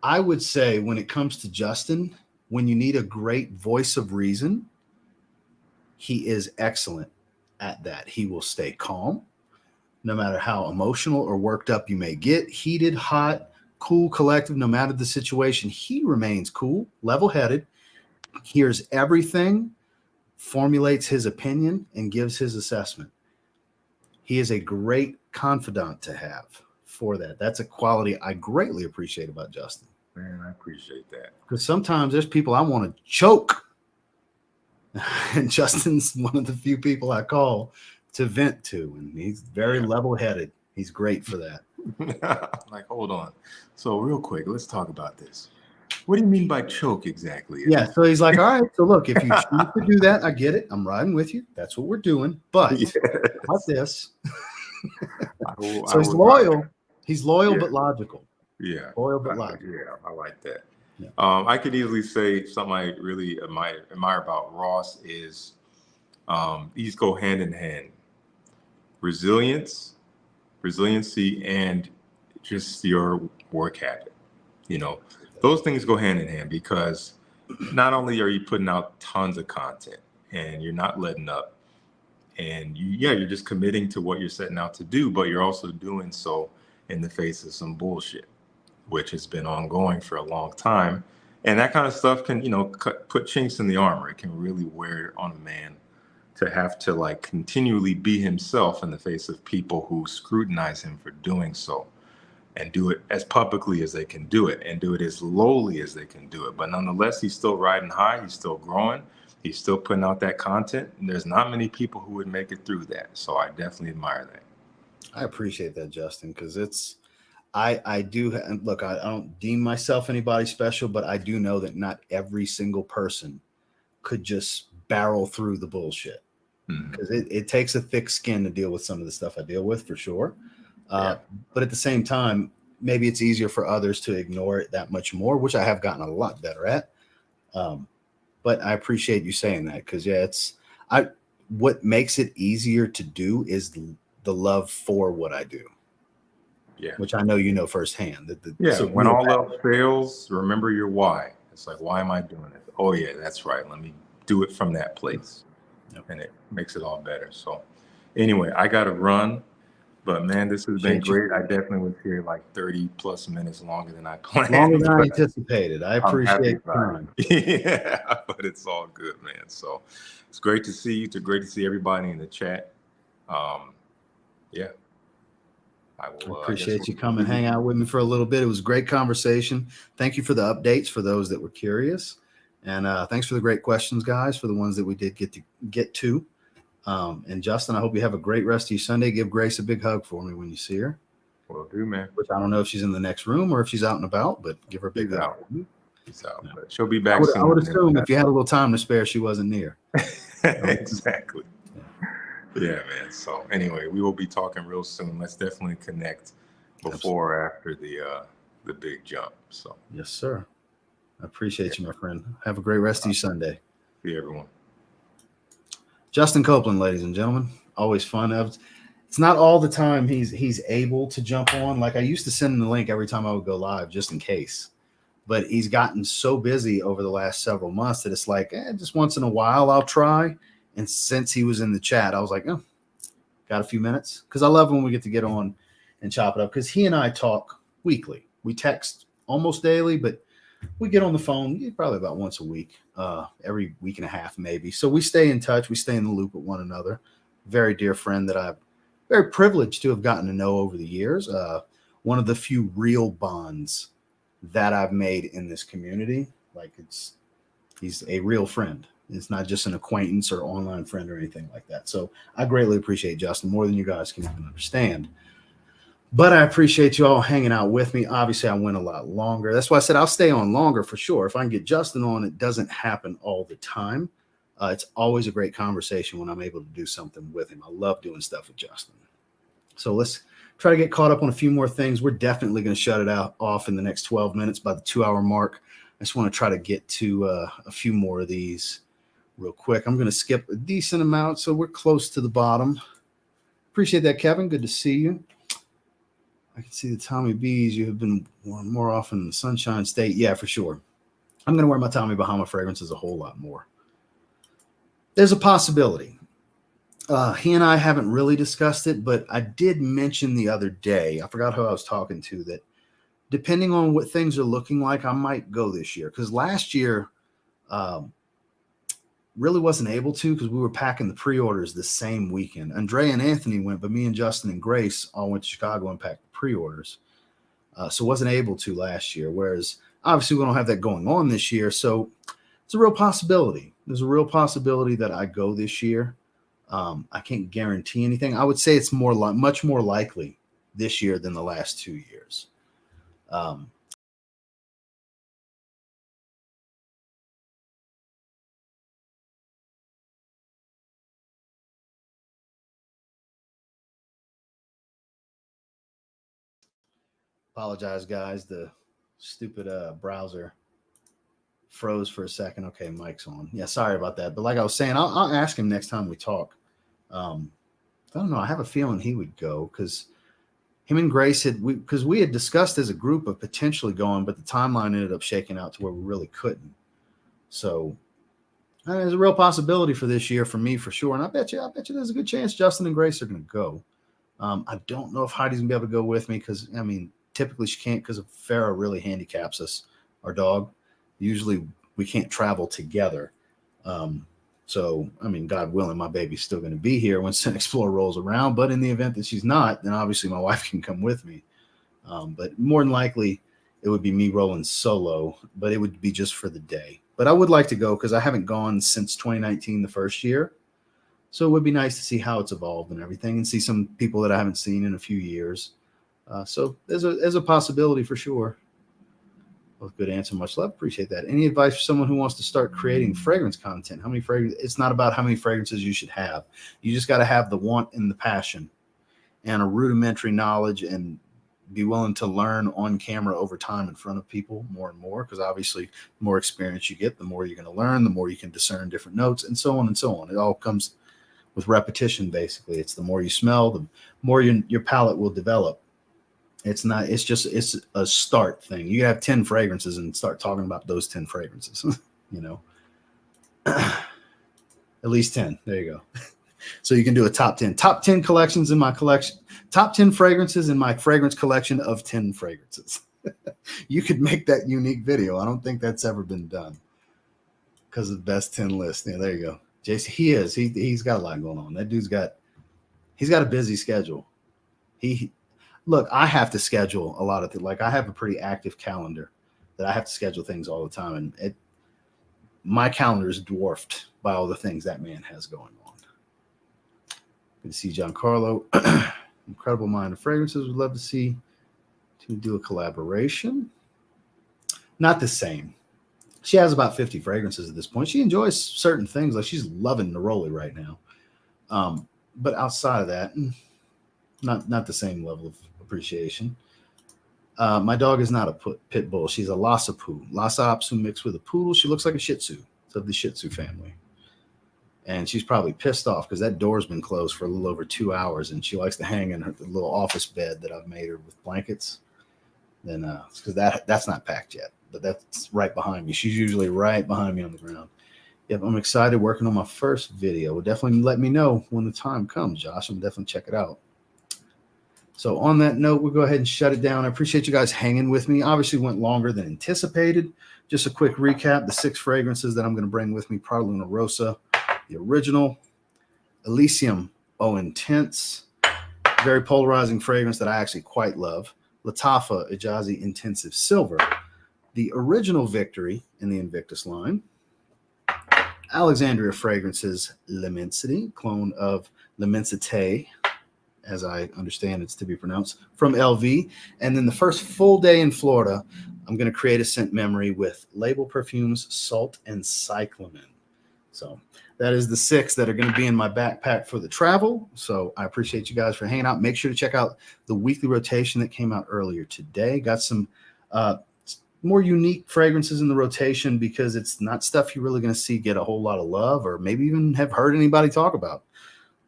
I would say when it comes to Justin, when you need a great voice of reason, he is excellent at that. He will stay calm, no matter how emotional or worked up you may get, heated, hot, cool, collective, no matter the situation. He remains cool, level-headed, hears everything, formulates his opinion, and gives his assessment. He is a great confidant to have for that. That's a quality I greatly appreciate about Justin. Man, I appreciate that. Because sometimes there's people I want to choke. And Justin's one of the few people I call to vent to. And he's very level-headed. He's great for that. I'm like, hold on. So real quick, let's talk about this. What do you mean by choke exactly? Yeah, so he's like, all right, so look, if you choose to do that, I get it. I'm riding with you. That's what we're doing. But about this. So he's loyal. He's loyal but logical. Yeah. Loyal but logical. Yeah, I like that. Yeah. I could easily say something I really admire about Ross is these go hand in hand. Resiliency, and just your work habit. You know, those things go hand in hand, because not only are you putting out tons of content and you're not letting up, and you're just committing to what you're setting out to do, but you're also doing so in the face of some bullshit, which has been ongoing for a long time. And that kind of stuff can, put chinks in the armor. It can really wear on a man to have to like continually be himself in the face of people who scrutinize him for doing so, and do it as publicly as they can do it, and do it as lowly as they can do it. But nonetheless, he's still riding high. He's still growing. He's still putting out that content. And there's not many people who would make it through that. So I definitely admire that. I appreciate that, Justin, because I do look, I don't deem myself anybody special, but I do know that not every single person could just barrel through the bullshit, because it takes a thick skin to deal with some of the stuff I deal with, for sure. But at the same time, maybe it's easier for others to ignore it that much more, which I have gotten a lot better at. But I appreciate you saying that, because what makes it easier to do is the love for what I do. Yeah, which I know you know firsthand. So when all else fails, remember your why. It's like, why am I doing it? Oh yeah, that's right. Let me do it from that place, and it makes it all better. So anyway, I got to run. But man, this has been great. I definitely was here like 30 plus minutes longer than I planned. Longer than I anticipated. I appreciate the time. Yeah, but it's all good, man. So it's great to see you. It's great to see everybody in the chat. Yeah. I appreciate you coming hang out with me for a little bit. It was a great conversation. Thank you for the updates for those that were curious. And thanks for the great questions, guys, for the ones that we did get to. And Justin, I hope you have a great rest of your Sunday. Give Grace a big hug for me when you see her. Will do, man. Which I don't know if she's in the next room or if she's out and about, but give her a big hug. She's out. But she'll be back soon. I would assume if you had a little time to spare, she wasn't near. Exactly. Yeah, man. So anyway, we will be talking real soon. Let's definitely connect before or after the big jump. So yes, sir. I appreciate you, my friend. Have a great rest of your Sunday. See everyone. Justin Copeland, ladies and gentlemen, always fun. It's not all the time he's able to jump on. Like I used to send him the link every time I would go live, just in case. But he's gotten so busy over the last several months that it's like, just once in a while I'll try. And since he was in the chat, I was like, oh, got a few minutes? Because I love when we get to get on and chop it up. Because he and I talk weekly. We text almost daily, but we get on the phone probably about once a week, every week and a half maybe. So we stay in touch. We stay in the loop with one another. Very dear friend that I'm very privileged to have gotten to know over the years. One of the few real bonds that I've made in this community. Like he's a real friend. It's not just an acquaintance or online friend or anything like that. So I greatly appreciate Justin more than you guys can even understand. But I appreciate you all hanging out with me. Obviously, I went a lot longer. That's why I said I'll stay on longer for sure. If I can get Justin on, it doesn't happen all the time. It's always a great conversation when I'm able to do something with him. I love doing stuff with Justin. So let's try to get caught up on a few more things. We're definitely going to shut it off in the next 12 minutes by the 2-hour mark. I just want to try to get to a few more of these real quick. I'm going to skip a decent amount, so we're close to the bottom. Appreciate that, Kevin. Good to see you. I can see the Tommy B's. You have been worn more often in the Sunshine State. Yeah, for sure. I'm going to wear my Tommy Bahama fragrances a whole lot more. There's a possibility. He and I haven't really discussed it, but I did mention the other day, I forgot who I was talking to, that depending on what things are looking like, I might go this year. Because last year, really wasn't able to because we were packing the pre-orders the same weekend. Andrea and Anthony went, but me and Justin and Grace all went to Chicago and packed the pre-orders. So wasn't able to last year. Whereas obviously we don't have that going on this year. So it's a real possibility. There's a real possibility that I go this year. I can't guarantee anything. I would say it's much more likely this year than the last 2 years. Apologize, guys. The stupid browser froze for a second. Okay, mic's on. Yeah, sorry about that. But like I was saying, I'll ask him next time we talk. I don't know. I have a feeling he would go because him and Grace because we had discussed as a group of potentially going, but the timeline ended up shaking out to where we really couldn't. So there's a real possibility for this year for me for sure. And I bet you there's a good chance Justin and Grace are going to go. I don't know if Heidi's going to be able to go with me because, I mean, typically she can't because Farrah really handicaps us, our dog. Usually we can't travel together. So, I mean, God willing, my baby's still going to be here when Scent Explorer rolls around. But in the event that she's not, then obviously my wife can come with me. But more than likely, it would be me rolling solo, but it would be just for the day. But I would like to go because I haven't gone since 2019, the first year. So it would be nice to see how it's evolved and everything and see some people that I haven't seen in a few years. So there's a possibility for sure. Well, good answer. Much love. Appreciate that. Any advice for someone who wants to start creating fragrance content? How many fragrances? It's not about how many fragrances you should have. You just got to have the want and the passion and a rudimentary knowledge and be willing to learn on camera over time in front of people more and more, because obviously the more experience you get, the more you're going to learn, the more you can discern different notes and so on and so on. It all comes with repetition, basically. It's the more you smell, the more your palate will develop. It's a start thing. You have 10 fragrances and start talking about those 10 fragrances, at least 10. There you go. So you can do a top 10 collections in my collection, top 10 fragrances in my fragrance collection of 10 fragrances. You could make that unique video. I don't think that's ever been done because of the best 10 list. Yeah, there you go. Jason, he's got a lot going on. That dude's got a busy schedule. Look, I have to schedule a lot of things. Like I have a pretty active calendar that I have to schedule things all the time. And my calendar is dwarfed by all the things that man has going on. Good to see Giancarlo. Incredible mind of fragrances. Would love to see to do a collaboration. Not the same. She has about 50 fragrances at this point. She enjoys certain things. Like she's loving Neroli right now. But outside of that, not the same level of appreciation. My dog is not a pit bull. She's a Lhasa Poo. Lhasa Apso mixed with a poodle. She looks like a Shih Tzu. It's of the Shih Tzu family. And she's probably pissed off because that door's been closed for a little over 2 hours, and she likes to hang in her little office bed that I've made her with blankets. Then it's because that's not packed yet, but that's right behind me. She's usually right behind me on the ground. Yep, I'm excited working on my first video. Definitely let me know when the time comes, Josh. I'm definitely check it out. So on that note, we'll go ahead and shut it down. I appreciate you guys hanging with me. Obviously went longer than anticipated. Just a quick recap, the 6 fragrances that I'm going to bring with me: Prada Luna Rossa, the original, Elysium Eau Intense, very polarizing fragrance that I actually quite love, Lattafa Ejaazi Intensive Silver, the original Victory in the Invictus line, Alexandria Fragrances L'Immensity, clone of L'Immensité, as I understand it's to be pronounced, from LV. And then the first full day in Florida, I'm going to create a scent memory with Label Perfumes, Salt, and Cyclamen. So that is the 6 that are going to be in my backpack for the travel. So I appreciate you guys for hanging out. Make sure to check out the weekly rotation that came out earlier today. Got some more unique fragrances in the rotation because it's not stuff you're really going to see get a whole lot of love or maybe even have heard anybody talk about.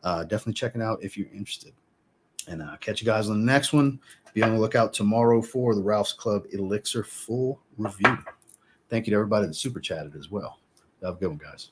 Definitely check it out if you're interested. And catch you guys on the next one. Be on the lookout tomorrow for the Ralph's Club Elixir full review. Thank you to everybody that super chatted as well. Have a good one, guys.